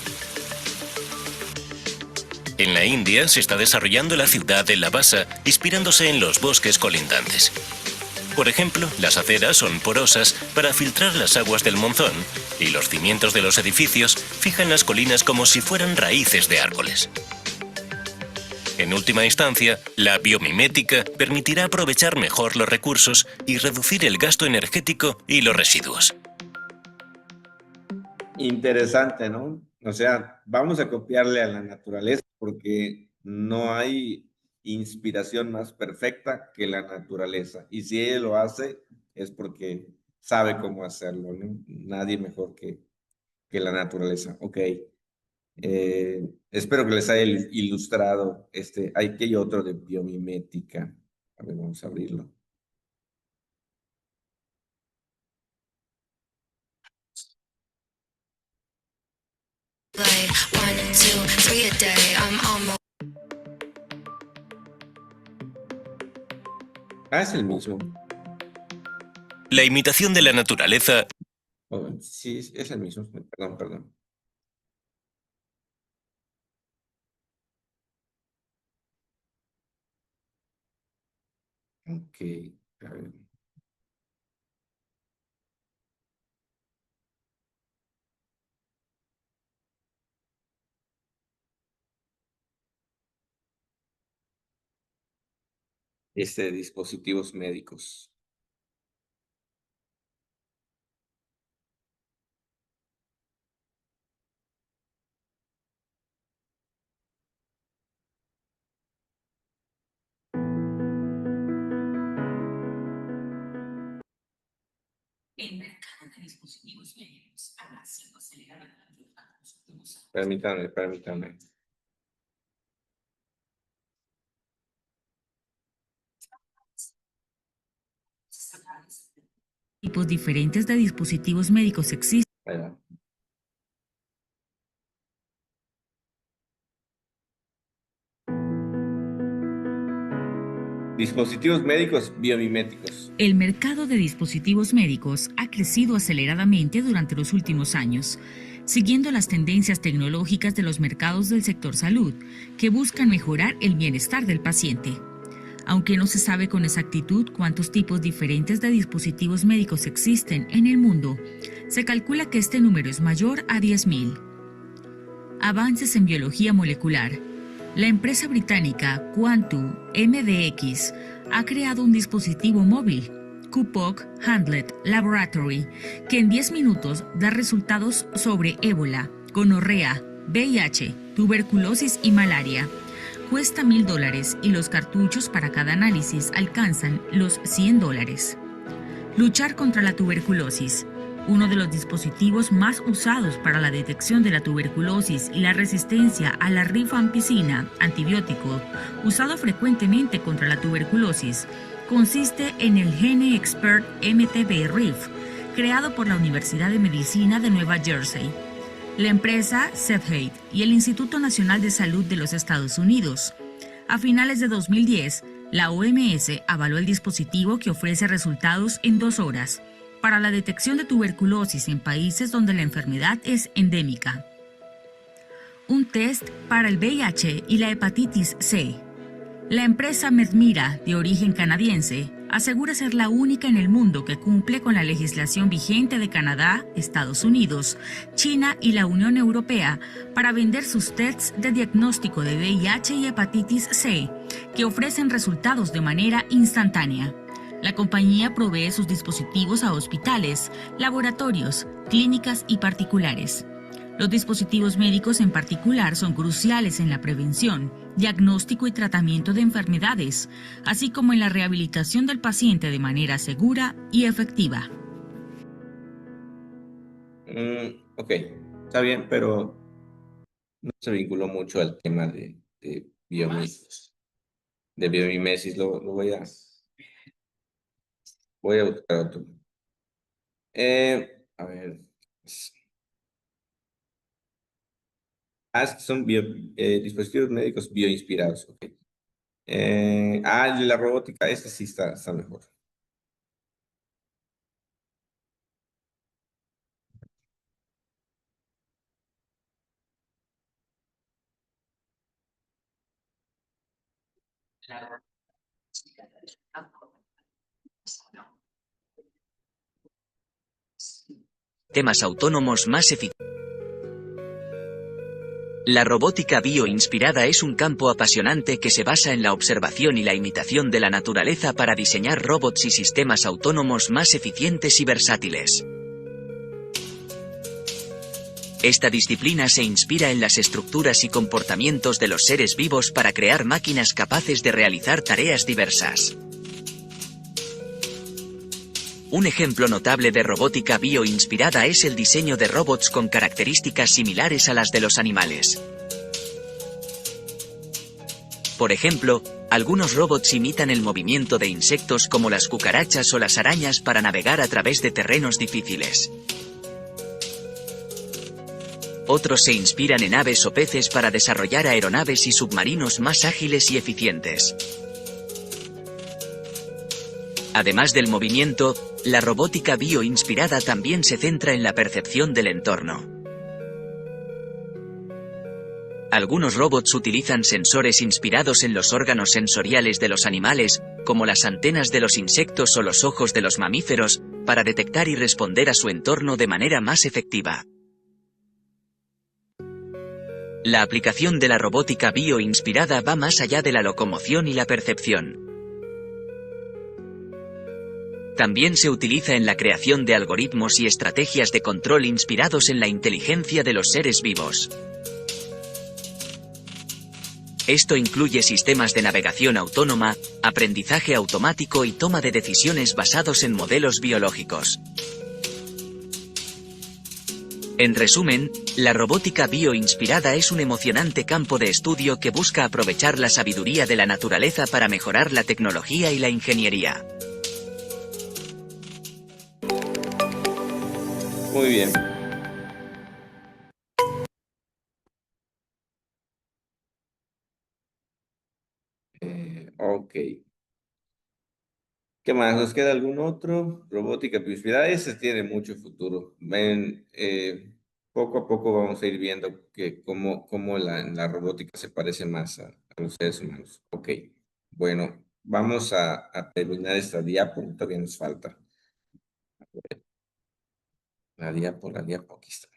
En la India se está desarrollando la ciudad de Lavasa, inspirándose en los bosques colindantes. Por ejemplo, las aceras son porosas para filtrar las aguas del monzón y los cimientos de los edificios fijan las colinas como si fueran raíces de árboles. En última instancia, la biomimética permitirá aprovechar mejor los recursos y reducir el gasto energético y los residuos. Interesante, ¿no? O sea, vamos a copiarle a la naturaleza porque no hay inspiración más perfecta que la naturaleza. Y si ella lo hace, es porque sabe cómo hacerlo, ¿no? Nadie mejor que la naturaleza. Ok. Espero que les haya ilustrado. Hay otro de biomimética. A ver, vamos a abrirlo. Es el mismo. La imitación de la naturaleza. Oh, sí, es el mismo. Perdón. Ok, a ver. Dispositivos médicos. El mercado de dispositivos médicos ha sido acelerado en los últimos años. Permítanme. Tipos diferentes de dispositivos médicos existen. Dispositivos médicos biomiméticos. El mercado de dispositivos médicos ha crecido aceleradamente durante los últimos años, siguiendo las tendencias tecnológicas de los mercados del sector salud, que buscan mejorar el bienestar del paciente. Aunque no se sabe con exactitud cuántos tipos diferentes de dispositivos médicos existen en el mundo, se calcula que este número es mayor a 10.000. Avances en biología molecular. La empresa británica Quantum MDX ha creado un dispositivo móvil, QPOC Handlet Laboratory, que en 10 minutos da resultados sobre ébola, gonorrea, VIH, tuberculosis y malaria. Cuesta $1,000 y los cartuchos para cada análisis alcanzan los $100. Luchar contra la tuberculosis. Uno de los dispositivos más usados para la detección de la tuberculosis y la resistencia a la rifampicina, antibiótico, usado frecuentemente contra la tuberculosis, consiste en el Gene Expert MTB-RIF, creado por la Universidad de Medicina de Nueva Jersey, la empresa Cepheid y el Instituto Nacional de Salud de los Estados Unidos. A finales de 2010, la OMS avaló el dispositivo, que ofrece resultados en 2 horas para la detección de tuberculosis en países donde la enfermedad es endémica. Un test para el VIH y la hepatitis C. La empresa Medmira, de origen canadiense, asegura ser la única en el mundo que cumple con la legislación vigente de Canadá, Estados Unidos, China y la Unión Europea para vender sus tests de diagnóstico de VIH y hepatitis C, que ofrecen resultados de manera instantánea. La compañía provee sus dispositivos a hospitales, laboratorios, clínicas y particulares. Los dispositivos médicos en particular son cruciales en la prevención, diagnóstico y tratamiento de enfermedades, así como en la rehabilitación del paciente de manera segura y efectiva. Ok, está bien, pero no se vinculó mucho al tema de biomimesis. Lo voy a buscar otro. A ver. Son dispositivos médicos bioinspirados. Ok. La robótica, este sí está mejor. Sistemas autónomos más eficaces. La robótica bioinspirada es un campo apasionante que se basa en la observación y la imitación de la naturaleza para diseñar robots y sistemas autónomos más eficientes y versátiles. Esta disciplina se inspira en las estructuras y comportamientos de los seres vivos para crear máquinas capaces de realizar tareas diversas. Un ejemplo notable de robótica bioinspirada es el diseño de robots con características similares a las de los animales. Por ejemplo, algunos robots imitan el movimiento de insectos como las cucarachas o las arañas para navegar a través de terrenos difíciles. Otros se inspiran en aves o peces para desarrollar aeronaves y submarinos más ágiles y eficientes. Además del movimiento, la robótica bioinspirada también se centra en la percepción del entorno. Algunos robots utilizan sensores inspirados en los órganos sensoriales de los animales, como las antenas de los insectos o los ojos de los mamíferos, para detectar y responder a su entorno de manera más efectiva. La aplicación de la robótica bioinspirada va más allá de la locomoción y la percepción. También se utiliza en la creación de algoritmos y estrategias de control inspirados en la inteligencia de los seres vivos. Esto incluye sistemas de navegación autónoma, aprendizaje automático y toma de decisiones basados en modelos biológicos. En resumen, la robótica bioinspirada es un emocionante campo de estudio que busca aprovechar la sabiduría de la naturaleza para mejorar la tecnología y la ingeniería. Muy bien. Ok. ¿Qué más? ¿Nos queda algún otro? Robótica bioinspirada. Ese tiene mucho futuro. Ven, poco a poco vamos a ir viendo cómo la robótica se parece más a los seres humanos. Ok. Bueno, vamos a terminar esta diapo. Todavía nos falta. La diapo, aquí está.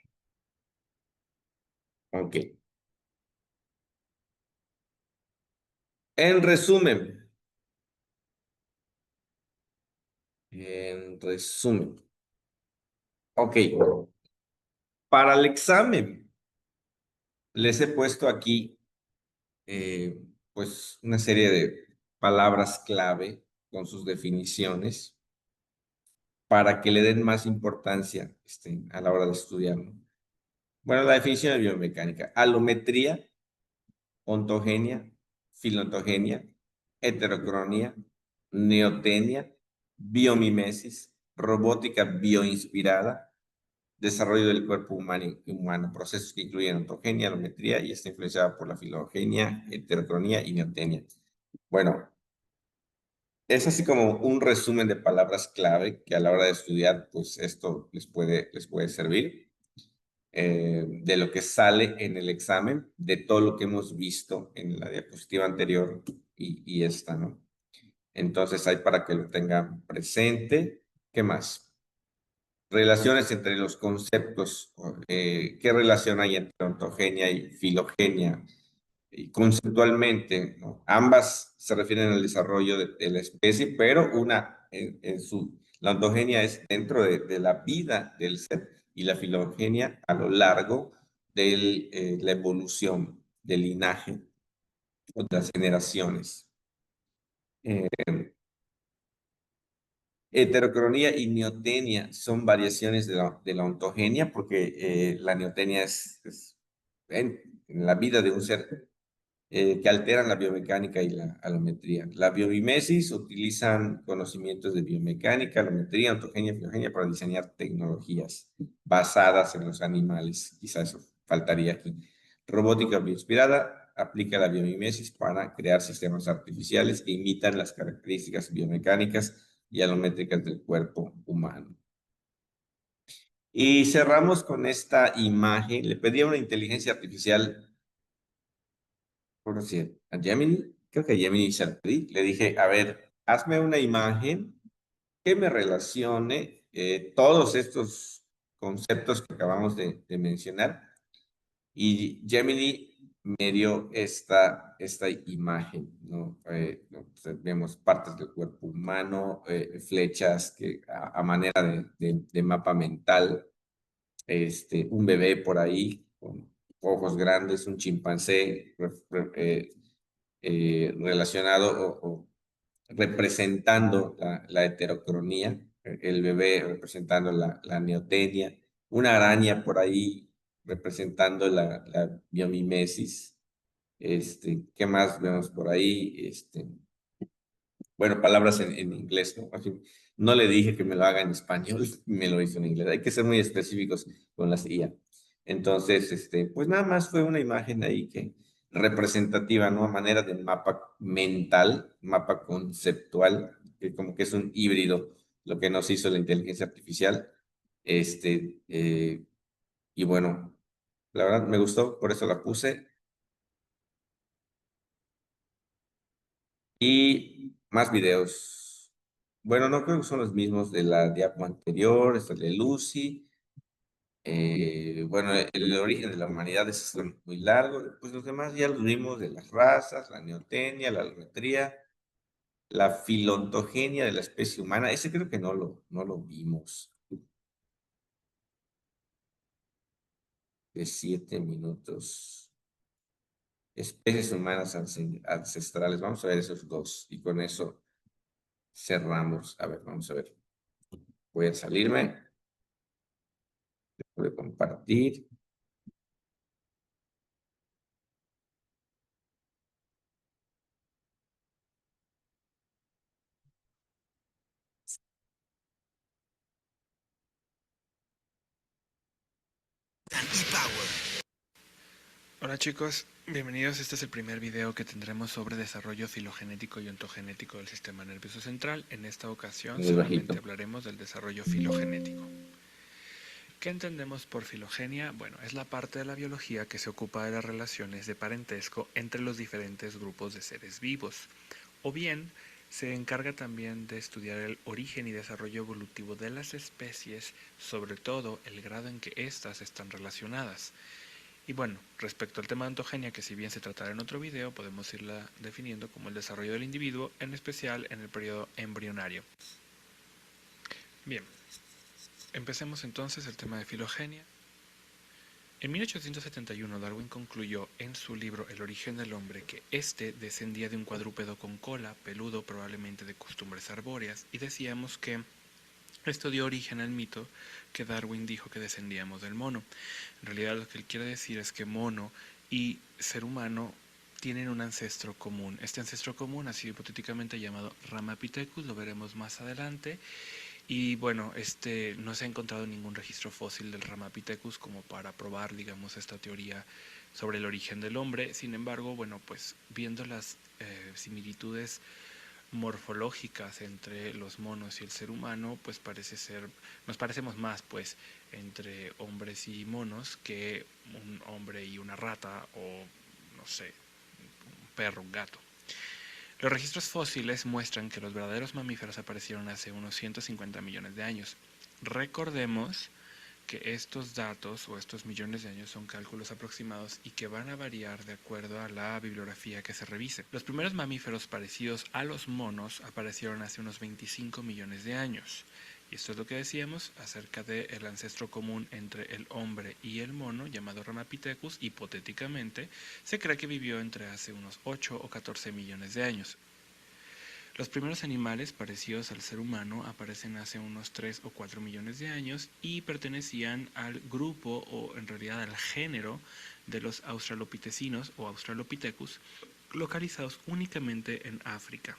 Ok. En resumen, ok, para el examen les he puesto aquí pues una serie de palabras clave con sus definiciones para que le den más importancia a la hora de estudiarlo. Bueno, la definición de biomecánica: alometría, ontogenia, filontogenia, heterocronía, neotenia, biomimesis, robótica bioinspirada, desarrollo del cuerpo humano, procesos que incluyen ontogenia, alometría y está influenciada por la filogenia, heterocronía y neotenia. Bueno, es así como un resumen de palabras clave que a la hora de estudiar, pues esto les puede servir. De lo que sale en el examen, de todo lo que hemos visto en la diapositiva anterior y esta, ¿no? Entonces, hay para que lo tengan presente. ¿Qué más? Relaciones entre los conceptos. ¿Qué relación hay entre ontogenia y filogenia? Y conceptualmente, ¿no? Ambas se refieren al desarrollo de la especie, pero una la ontogenia es dentro de la vida del ser y la filogenia a lo largo de la evolución del linaje o de las generaciones. Heterocronía y neotenia son variaciones de la ontogenia, porque la neotenia es en la vida de un ser que alteran la biomecánica y la alometría. La biomimesis utilizan conocimientos de biomecánica, alometría, ontogenia, filogenia para diseñar tecnologías basadas en los animales. Quizá eso faltaría aquí. Robótica bioinspirada aplica la biomimesis para crear sistemas artificiales que imitan las características biomecánicas y alométricas del cuerpo humano. Y cerramos con esta imagen. Le pedí a una inteligencia artificial, por decir, a Gemini, creo que a Gemini se lo pedí, le dije, a ver, hazme una imagen que me relacione todos estos conceptos que acabamos de mencionar. Y Gemini me dio esta imagen, ¿no? Vemos partes del cuerpo humano, flechas que a manera de mapa mental, un bebé por ahí con ojos grandes, un chimpancé relacionado o representando la heterocronía, el bebé representando la neotenia, una araña por ahí representando la biomimesis. ¿Qué más vemos por ahí? Bueno, palabras en inglés, ¿no? Así, no le dije que me lo haga en español, me lo hizo en inglés. Hay que ser muy específicos con las IA. Entonces, pues nada más fue una imagen ahí que representativa, ¿no? A manera de mapa mental, mapa conceptual, que como que es un híbrido, lo que nos hizo la inteligencia artificial. Y bueno, la verdad me gustó, por eso la puse. Y más videos. Bueno, no creo que son los mismos de la diapo anterior, esta de Lucy. Bueno, el origen de la humanidad es muy largo. Pues los demás ya los vimos, de las razas, la neotenia, la alometría, la filontogenia de la especie humana. Ese creo que no lo vimos. De 7 minutos. Especies humanas ancestrales. Vamos a ver esos dos. Y con eso cerramos. A ver, vamos a ver. Voy a salirme. Voy a compartir. Hola chicos, bienvenidos. Este es el primer video que tendremos sobre desarrollo filogenético y ontogenético del sistema nervioso central. En esta ocasión solamente hablaremos del desarrollo filogenético. ¿Qué entendemos por filogenia? Bueno, es la parte de la biología que se ocupa de las relaciones de parentesco entre los diferentes grupos de seres vivos, o bien se encarga también de estudiar el origen y desarrollo evolutivo de las especies, sobre todo el grado en que éstas están relacionadas. Y bueno, respecto al tema de ontogenia, que si bien se tratará en otro video, podemos irla definiendo como el desarrollo del individuo, en especial en el periodo embrionario. Bien, empecemos entonces el tema de filogenia. En 1871 Darwin concluyó en su libro El origen del hombre que éste descendía de un cuadrúpedo con cola, peludo, probablemente de costumbres arbóreas, y decíamos que esto dio origen al mito que Darwin dijo que descendíamos del mono. En realidad lo que él quiere decir es que mono y ser humano tienen un ancestro común. Este ancestro común ha sido hipotéticamente llamado Ramapithecus, lo veremos más adelante. Y bueno, no se ha encontrado ningún registro fósil del Ramapithecus como para probar, digamos, esta teoría sobre el origen del hombre. Sin embargo, bueno, pues viendo las similitudes morfológicas entre los monos y el ser humano, pues nos parecemos más pues entre hombres y monos que un hombre y una rata o no sé, un perro, un gato. Los registros fósiles muestran que los verdaderos mamíferos aparecieron hace unos 150 millones de años. Recordemos que estos datos o estos millones de años son cálculos aproximados y que van a variar de acuerdo a la bibliografía que se revise. Los primeros mamíferos parecidos a los monos aparecieron hace unos 25 millones de años. Y esto es lo que decíamos acerca del ancestro común entre el hombre y el mono, llamado Ramapithecus. Hipotéticamente, se cree que vivió entre hace unos 8 o 14 millones de años. Los primeros animales parecidos al ser humano aparecen hace unos 3 o 4 millones de años y pertenecían al grupo o en realidad al género de los australopitecinos o Australopithecus, localizados únicamente en África.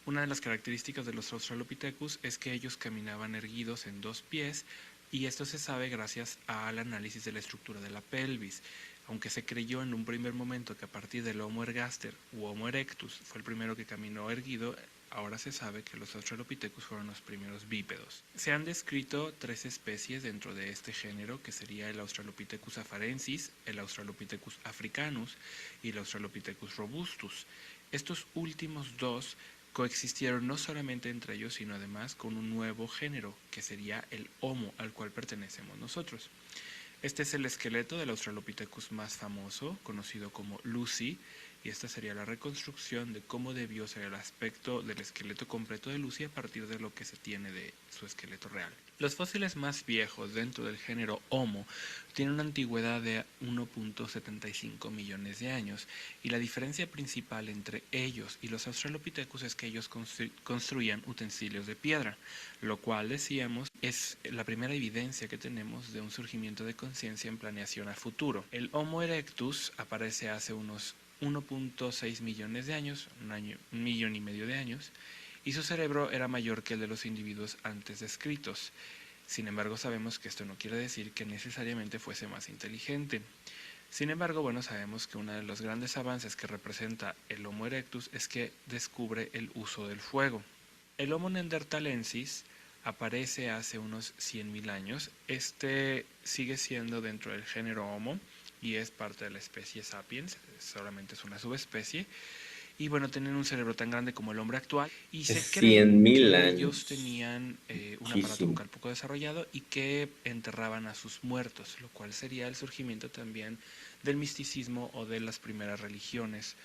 Una de las características de los Australopithecus es que ellos caminaban erguidos en 2 pies y esto se sabe gracias al análisis de la estructura de la pelvis. Aunque se creyó en un primer momento que a partir del Homo ergaster u Homo erectus fue el primero que caminó erguido, ahora se sabe que los Australopithecus fueron los primeros bípedos. Se han descrito 3 especies dentro de este género, que sería el Australopithecus afarensis, el Australopithecus africanus y el Australopithecus robustus. Estos últimos 2 coexistieron no solamente entre ellos, sino además con un nuevo género, que sería el Homo, al cual pertenecemos nosotros. Este es el esqueleto del Australopithecus más famoso, conocido como Lucy, y esta sería la reconstrucción de cómo debió ser el aspecto del esqueleto completo de Lucy a partir de lo que se tiene de su esqueleto real. Los fósiles más viejos dentro del género Homo tienen una antigüedad de 1.75 millones de años, y la diferencia principal entre ellos y los Australopithecus es que ellos construían utensilios de piedra, lo cual, decíamos, es la primera evidencia que tenemos de un surgimiento de conciencia en planeación a futuro. El Homo erectus aparece hace unos 1.6 millones de años, 1,5 millones de años, y su cerebro era mayor que el de los individuos antes descritos. Sin embargo, sabemos que esto no quiere decir que necesariamente fuese más inteligente. Sin embargo, bueno, sabemos que uno de los grandes avances que representa el Homo erectus es que descubre el uso del fuego. El Homo neanderthalensis aparece hace unos 100.000 años. Este sigue siendo dentro del género Homo y es parte de la especie Sapiens, solamente es una subespecie. Y bueno, tienen un cerebro tan grande como el hombre actual, y se cree que ellos tenían un aparato bucal poco desarrollado y que enterraban a sus muertos, lo cual sería el surgimiento también del misticismo o de las primeras religiones.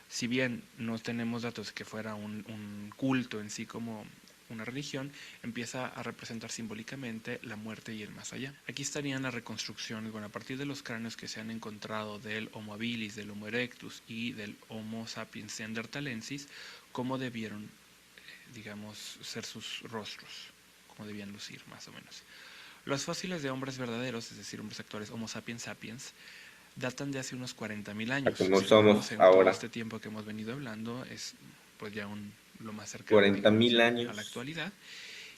Si bien no tenemos datos de que fuera un culto en sí como una religión, empieza a representar simbólicamente la muerte y el más allá. Aquí estarían las reconstrucciones, bueno, a partir de los cráneos que se han encontrado del Homo habilis, del Homo erectus y del Homo sapiens neanderthalensis, cómo debieron, digamos, ser sus rostros, cómo debían lucir, más o menos. Los fósiles de hombres verdaderos, es decir, hombres actuales, Homo sapiens sapiens, datan de hace unos 40.000 años. Como somos ahora. Todo este tiempo que hemos venido hablando es pues ya lo más cercano 40.000 años a la actualidad,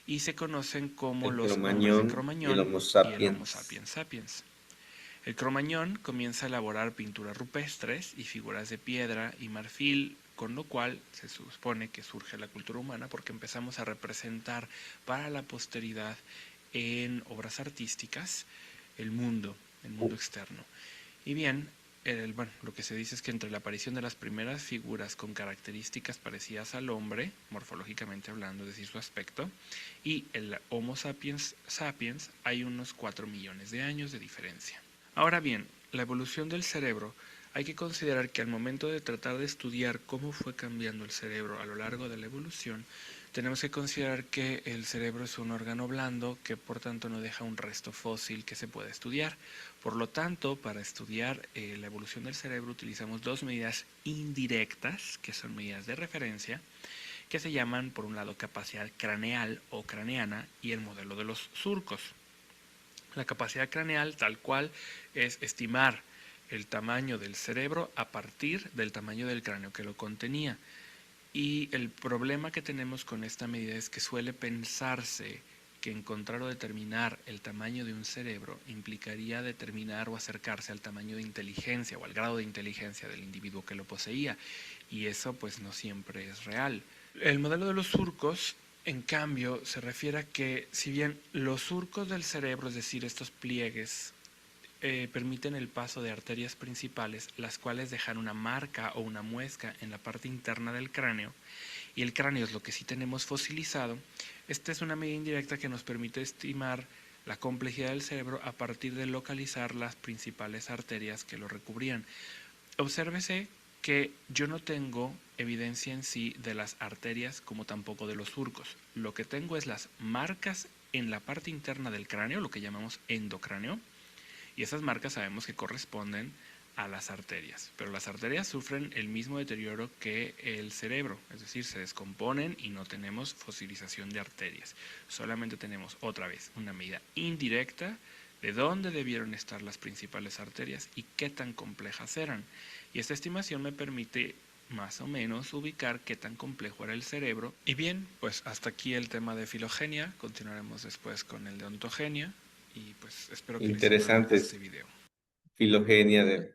y se conocen como el los Cromañón hombres de Cromañón y el Homo sapiens. y el Homo sapiens sapiens. El Cromañón comienza a elaborar pinturas rupestres y figuras de piedra y marfil, con lo cual se supone que surge la cultura humana, porque empezamos a representar para la posteridad en obras artísticas el mundo externo. Y bien, lo que se dice es que entre la aparición de las primeras figuras con características parecidas al hombre, morfológicamente hablando, es decir, su aspecto, y el Homo sapiens sapiens, hay unos 4 millones de años de diferencia. Ahora bien, la evolución del cerebro, hay que considerar que al momento de tratar de estudiar cómo fue cambiando el cerebro a lo largo de la evolución, tenemos que considerar que el cerebro es un órgano blando que por tanto no deja un resto fósil que se pueda estudiar. Por lo tanto, para estudiar la evolución del cerebro utilizamos dos medidas indirectas, que son medidas de referencia, que se llaman, por un lado, capacidad craneal o craneana y el modelo de los surcos. La capacidad craneal, tal cual, es estimar el tamaño del cerebro a partir del tamaño del cráneo que lo contenía. Y el problema que tenemos con esta medida es que suele pensarse que encontrar o determinar el tamaño de un cerebro implicaría determinar o acercarse al tamaño de inteligencia o al grado de inteligencia del individuo que lo poseía, y eso pues no siempre es real. El modelo de los surcos, en cambio, se refiere a que si bien los surcos del cerebro, es decir, estos pliegues, permiten el paso de arterias principales, las cuales dejan una marca o una muesca en la parte interna del cráneo, y el cráneo es lo que sí tenemos fosilizado. Esta es una medida indirecta que nos permite estimar la complejidad del cerebro a partir de localizar las principales arterias que lo recubrían. Obsérvese que yo no tengo evidencia en sí de las arterias como tampoco de los surcos. Lo que tengo es las marcas en la parte interna del cráneo, lo que llamamos endocráneo, y esas marcas sabemos que corresponden a las arterias, pero las arterias sufren el mismo deterioro que el cerebro, es decir, se descomponen y no tenemos fosilización de arterias. Solamente tenemos otra vez una medida indirecta de dónde debieron estar las principales arterias y qué tan complejas eran. Y esta estimación me permite más o menos ubicar qué tan complejo era el cerebro. Y bien, pues hasta aquí el tema de filogenia. Continuaremos después con el de ontogenia. Y pues espero que interesante les sirva este video. Filogenia de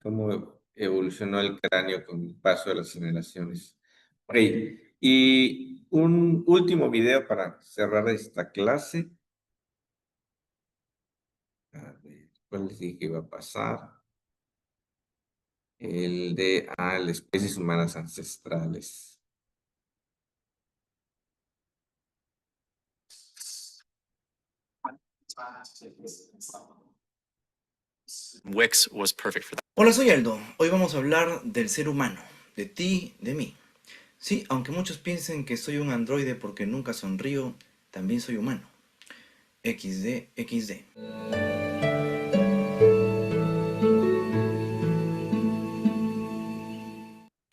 cómo evolucionó el cráneo con el paso de las generaciones. Ok, y un último video para cerrar esta clase. A ver, ¿cuál les dije que iba a pasar? El de las especies humanas ancestrales. Hola, soy Aldo. Hoy vamos a hablar del ser humano, de ti, de mí. Sí, aunque muchos piensen que soy un androide porque nunca sonrío, también soy humano. XD, XD.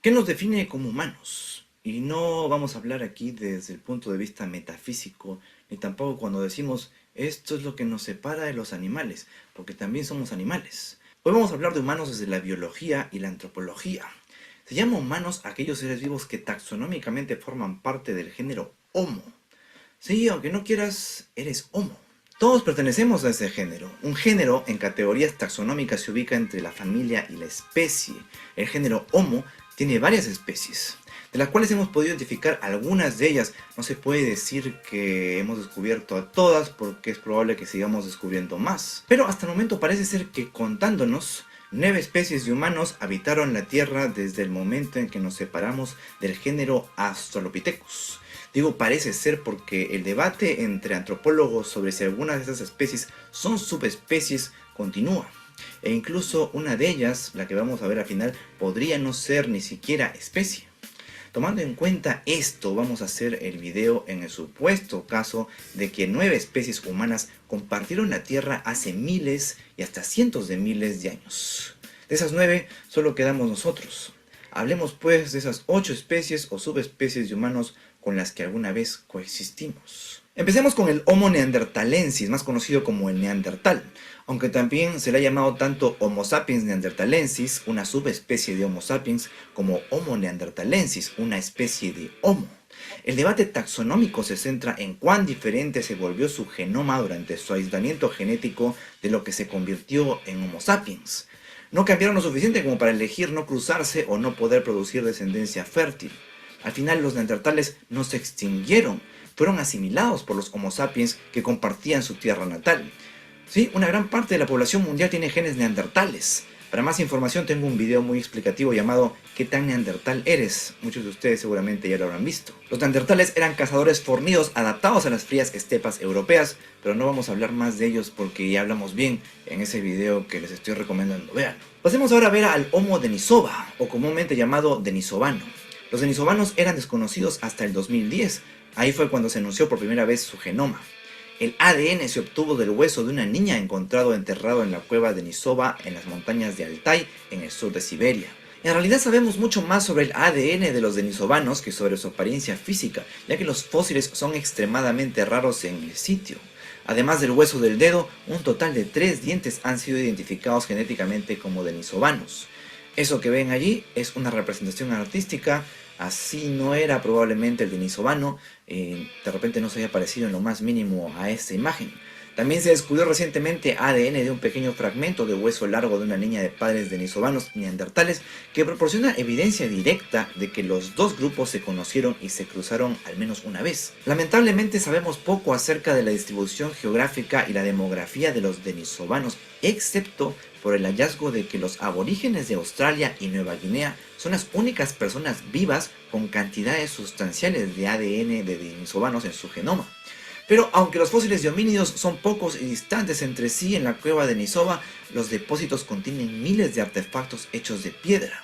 ¿Qué nos define como humanos? Y no vamos a hablar aquí desde el punto de vista metafísico, ni tampoco cuando decimos esto es lo que nos separa de los animales, porque también somos animales. Hoy vamos a hablar de humanos desde la biología y la antropología. Se llama humanos a aquellos seres vivos que taxonómicamente forman parte del género Homo. Sí, aunque no quieras, eres Homo. Todos pertenecemos a ese género. Un género en categorías taxonómicas se ubica entre la familia y la especie. El género Homo tiene varias especies, de las cuales hemos podido identificar algunas de ellas. No se puede decir que hemos descubierto a todas porque es probable que sigamos descubriendo más. Pero hasta el momento parece ser que contándonos, 9 especies de humanos habitaron la Tierra desde el momento en que nos separamos del género Australopithecus. Digo parece ser porque el debate entre antropólogos sobre si algunas de estas especies son subespecies continúa. E incluso una de ellas, la que vamos a ver al final, podría no ser ni siquiera especie. Tomando en cuenta esto, vamos a hacer el video en el supuesto caso de que 9 especies humanas compartieron la Tierra hace miles y hasta cientos de miles de años. De esas 9, solo quedamos nosotros. Hablemos pues de esas 8 especies o subespecies de humanos con las que alguna vez coexistimos. Empecemos con el Homo neanderthalensis, más conocido como el neandertal, aunque también se le ha llamado tanto Homo sapiens neanderthalensis, una subespecie de Homo sapiens, como Homo neanderthalensis, una especie de Homo. El debate taxonómico se centra en cuán diferente se volvió su genoma durante su aislamiento genético de lo que se convirtió en Homo sapiens. No cambiaron lo suficiente como para elegir no cruzarse o no poder producir descendencia fértil. Al final los neandertales no se extinguieron, fueron asimilados por los Homo sapiens que compartían su tierra natal. Sí, una gran parte de la población mundial tiene genes neandertales. Para más información tengo un video muy explicativo llamado ¿Qué tan neandertal eres? Muchos de ustedes seguramente ya lo habrán visto. Los neandertales eran cazadores fornidos adaptados a las frías estepas europeas, pero no vamos a hablar más de ellos porque ya hablamos bien en ese video que les estoy recomendando. Vean. Pasemos ahora a ver al Homo denisova, o comúnmente llamado denisovano. Los denisovanos eran desconocidos hasta el 2010, ahí fue cuando se anunció por primera vez su genoma. El ADN se obtuvo del hueso de una niña encontrado enterrado en la cueva Denisova en las montañas de Altai, en el sur de Siberia. En realidad sabemos mucho más sobre el ADN de los denisovanos que sobre su apariencia física, ya que los fósiles son extremadamente raros en el sitio. Además del hueso del dedo, un total de 3 dientes han sido identificados genéticamente como denisovanos. Eso que ven allí es una representación artística. Así no era probablemente el denisovano, de repente no se haya parecido en lo más mínimo a esta imagen. También se descubrió recientemente ADN de un pequeño fragmento de hueso largo de una niña de padres denisovanos neandertales que proporciona evidencia directa de que los dos grupos se conocieron y se cruzaron al menos una vez. Lamentablemente sabemos poco acerca de la distribución geográfica y la demografía de los denisovanos, excepto por el hallazgo de que los aborígenes de Australia y Nueva Guinea son las únicas personas vivas con cantidades sustanciales de ADN de denisovanos en su genoma. Pero aunque los fósiles de homínidos son pocos y distantes entre sí en la cueva de Denisova, los depósitos contienen miles de artefactos hechos de piedra.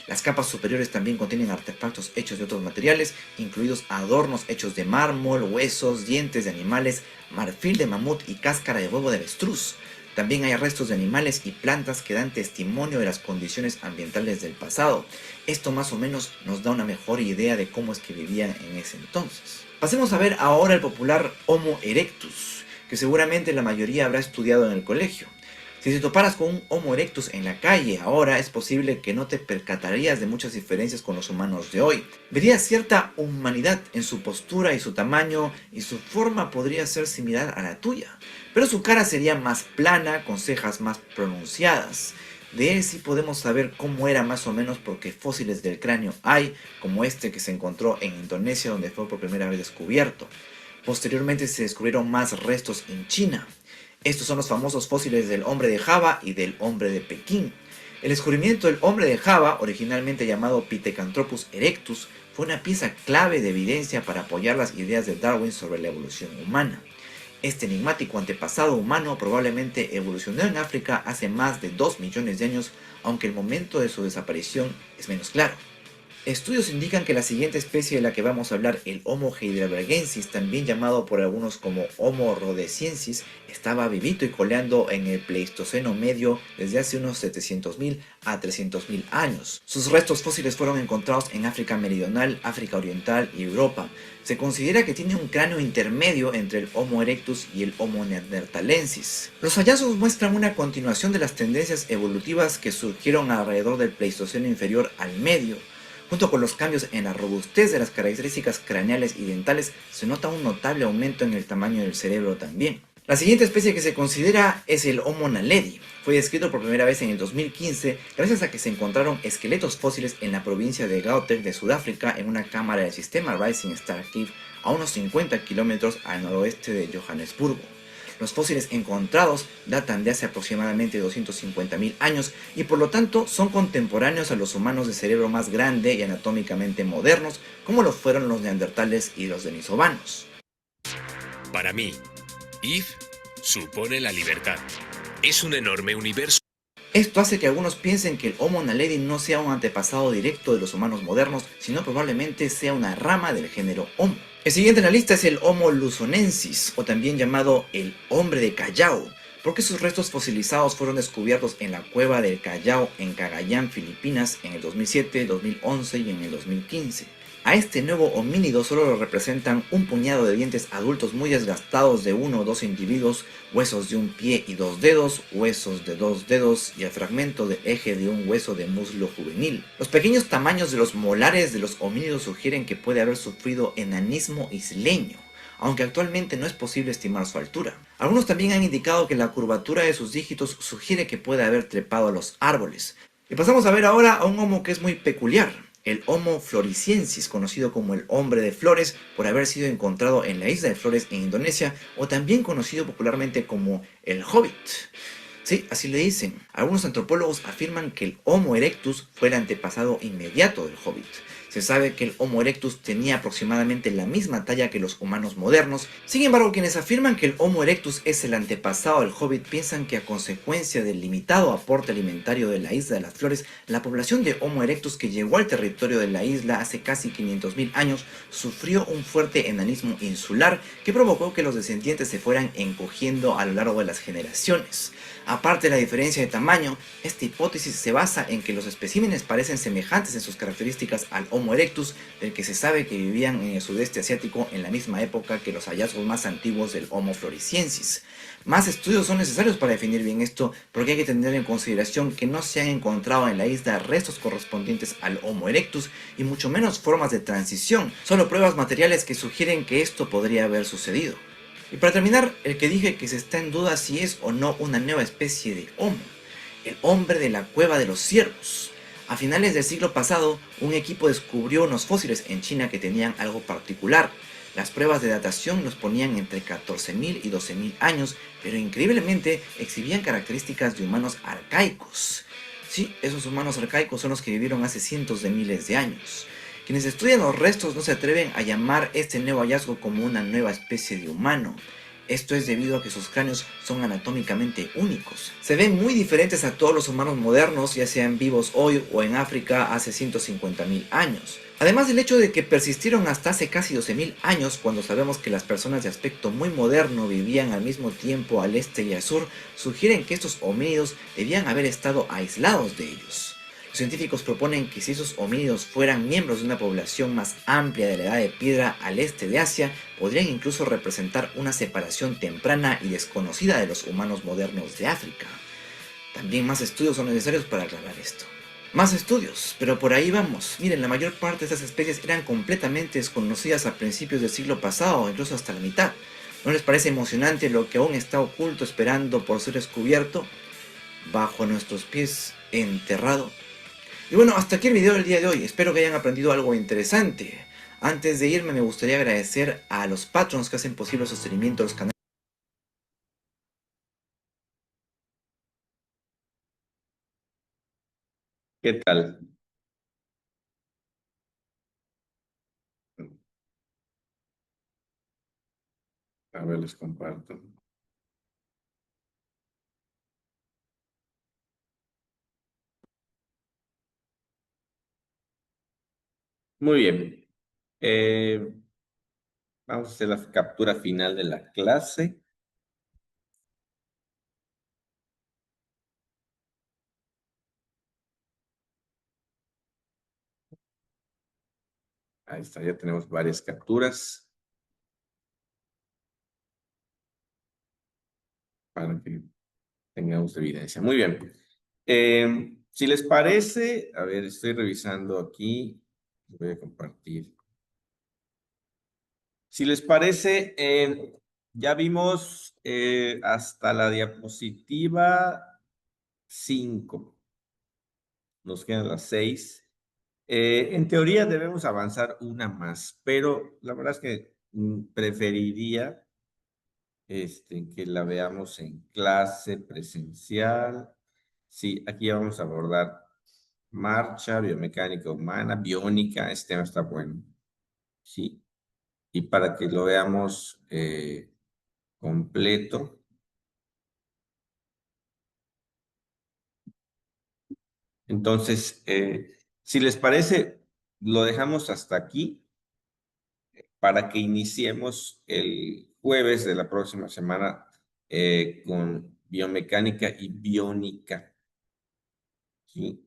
Las capas superiores también contienen artefactos hechos de otros materiales, incluidos adornos hechos de mármol, huesos, dientes de animales, marfil de mamut y cáscara de huevo de avestruz. También hay restos de animales y plantas que dan testimonio de las condiciones ambientales del pasado. Esto más o menos nos da una mejor idea de cómo es que vivían en ese entonces. Pasemos a ver ahora el popular Homo erectus, que seguramente la mayoría habrá estudiado en el colegio. Si te toparas con un Homo erectus en la calle ahora, es posible que no te percatarías de muchas diferencias con los humanos de hoy. Verías cierta humanidad en su postura y su tamaño, y su forma podría ser similar a la tuya. Pero su cara sería más plana, con cejas más pronunciadas. De él sí podemos saber cómo era más o menos porque fósiles del cráneo hay, como este que se encontró en Indonesia donde fue por primera vez descubierto. Posteriormente se descubrieron más restos en China. Estos son los famosos fósiles del hombre de Java y del hombre de Pekín. El descubrimiento del hombre de Java, originalmente llamado Pithecanthropus erectus, fue una pieza clave de evidencia para apoyar las ideas de Darwin sobre la evolución humana. Este enigmático antepasado humano probablemente evolucionó en África hace más de 2 millones de años, aunque el momento de su desaparición es menos claro. Estudios indican que la siguiente especie de la que vamos a hablar, el Homo heidelbergensis, también llamado por algunos como Homo rhodesiensis, estaba vivito y coleando en el Pleistoceno medio desde hace unos 700.000 a 300.000 años. Sus restos fósiles fueron encontrados en África meridional, África oriental y Europa. Se considera que tiene un cráneo intermedio entre el Homo erectus y el Homo neanderthalensis. Los hallazgos muestran una continuación de las tendencias evolutivas que surgieron alrededor del Pleistoceno inferior al medio. Junto con los cambios en la robustez de las características craneales y dentales, se nota un notable aumento en el tamaño del cerebro también. La siguiente especie que se considera es el Homo naledi. Fue descrito por primera vez en el 2015 gracias a que se encontraron esqueletos fósiles en la provincia de Gauteng de Sudáfrica en una cámara del sistema Rising Star Cave a unos 50 kilómetros al noroeste de Johannesburgo. Los fósiles encontrados datan de hace aproximadamente 250.000 años y por lo tanto son contemporáneos a los humanos de cerebro más grande y anatómicamente modernos, como lo fueron los neandertales y los denisovanos. Para mí, Eve supone la libertad. Es un enorme universo. Esto hace que algunos piensen que el Homo naledi no sea un antepasado directo de los humanos modernos, sino probablemente sea una rama del género Homo. El siguiente en la lista es el Homo luzonensis, o también llamado el hombre de Callao, porque sus restos fosilizados fueron descubiertos en la cueva del Callao en Cagayán, Filipinas, en el 2007, 2011 y en el 2015. A este nuevo homínido solo lo representan un puñado de dientes adultos muy desgastados de 1 o 2 individuos, huesos de un pie y 2 dedos, huesos de 2 dedos y el fragmento de eje de un hueso de muslo juvenil. Los pequeños tamaños de los molares de los homínidos sugieren que puede haber sufrido enanismo isleño, aunque actualmente no es posible estimar su altura. Algunos también han indicado que la curvatura de sus dígitos sugiere que puede haber trepado a los árboles. Y pasamos a ver ahora a un homo que es muy peculiar. El Homo floresiensis, conocido como el hombre de flores por haber sido encontrado en la isla de Flores en Indonesia, o también conocido popularmente como el Hobbit. Sí, así le dicen. Algunos antropólogos afirman que el Homo erectus fue el antepasado inmediato del Hobbit. Se sabe que el Homo erectus tenía aproximadamente la misma talla que los humanos modernos. Sin embargo, quienes afirman que el Homo erectus es el antepasado del Hobbit piensan que a consecuencia del limitado aporte alimentario de la Isla de las Flores, la población de Homo erectus que llegó al territorio de la isla hace casi 500.000 años sufrió un fuerte enanismo insular que provocó que los descendientes se fueran encogiendo a lo largo de las generaciones. Aparte de la diferencia de tamaño, esta hipótesis se basa en que los especímenes parecen semejantes en sus características al Homo erectus, del que se sabe que vivían en el sudeste asiático en la misma época que los hallazgos más antiguos del Homo floresiensis. Más estudios son necesarios para definir bien esto, porque hay que tener en consideración que no se han encontrado en la isla restos correspondientes al Homo erectus y mucho menos formas de transición, solo pruebas materiales que sugieren que esto podría haber sucedido. Y para terminar, el que dije que se está en duda si es o no una nueva especie de Homo, el hombre de la cueva de los ciervos. A finales del siglo pasado, un equipo descubrió unos fósiles en China que tenían algo particular. Las pruebas de datación los ponían entre 14.000 y 12.000 años, pero increíblemente exhibían características de humanos arcaicos. Sí, esos humanos arcaicos son los que vivieron hace cientos de miles de años. Quienes estudian los restos no se atreven a llamar este nuevo hallazgo como una nueva especie de humano. Esto es debido a que sus cráneos son anatómicamente únicos. Se ven muy diferentes a todos los humanos modernos, ya sean vivos hoy o en África hace 150.000 años. Además del hecho de que persistieron hasta hace casi 12.000 años, cuando sabemos que las personas de aspecto muy moderno vivían al mismo tiempo al este y al sur, sugieren que estos homínidos debían haber estado aislados de ellos. Los científicos proponen que si esos homínidos fueran miembros de una población más amplia de la Edad de Piedra al este de Asia, podrían incluso representar una separación temprana y desconocida de los humanos modernos de África. También más estudios son necesarios para aclarar esto. Más estudios, pero por ahí vamos. Miren, la mayor parte de estas especies eran completamente desconocidas a principios del siglo pasado, incluso hasta la mitad. ¿No les parece emocionante lo que aún está oculto esperando por ser descubierto? Bajo nuestros pies, enterrado. Y bueno, hasta aquí el video del día de hoy. Espero que hayan aprendido algo interesante. Antes de irme me gustaría agradecer a los patrons que hacen posible el sostenimiento de los canales. ¿Qué tal? A ver, les comparto. Muy bien. Vamos a hacer la captura final de la clase. Ahí está, ya tenemos varias capturas. Para que tengamos evidencia. Muy bien. Si les parece, a ver, estoy revisando aquí. Voy a compartir. Si les parece, ya vimos hasta la diapositiva 5. Nos quedan las 6. En teoría debemos avanzar una más, pero la verdad es que preferiría que la veamos en clase presencial. Sí, aquí vamos a abordar marcha, biomecánica humana, biónica, este tema está bueno. Sí, y para que lo veamos completo. Entonces, si les parece, lo dejamos hasta aquí para que iniciemos el jueves de la próxima semana con biomecánica y biónica. ¿Sí?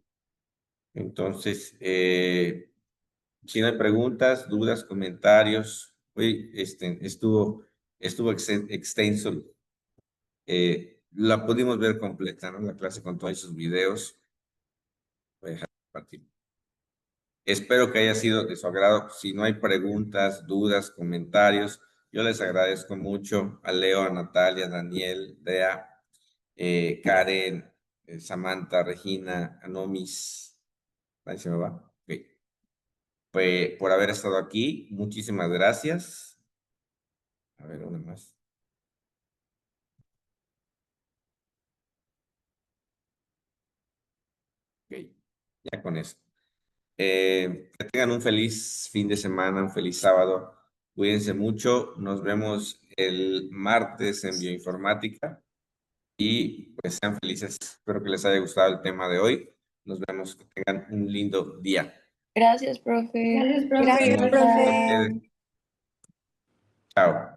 Entonces, si no hay preguntas, dudas, comentarios, estuvo extenso. La pudimos ver completa, ¿no? La clase con todos esos videos. Voy a dejar de compartir. Espero que haya sido de su agrado. Si no hay preguntas, dudas, comentarios, yo les agradezco mucho a Leo, a Natalia, a Daniel, Dea, Karen, Samantha, Regina, Anomis. Ahí se me va. Ok. Pues por haber estado aquí. Muchísimas gracias. A ver, una más. Ya con eso. Que tengan un feliz fin de semana, un feliz sábado. Cuídense mucho. Nos vemos el martes en bioinformática. Y pues sean felices. Espero que les haya gustado el tema de hoy. Nos vemos. Que tengan un lindo día. Gracias, profe. Gracias, profe. Chao.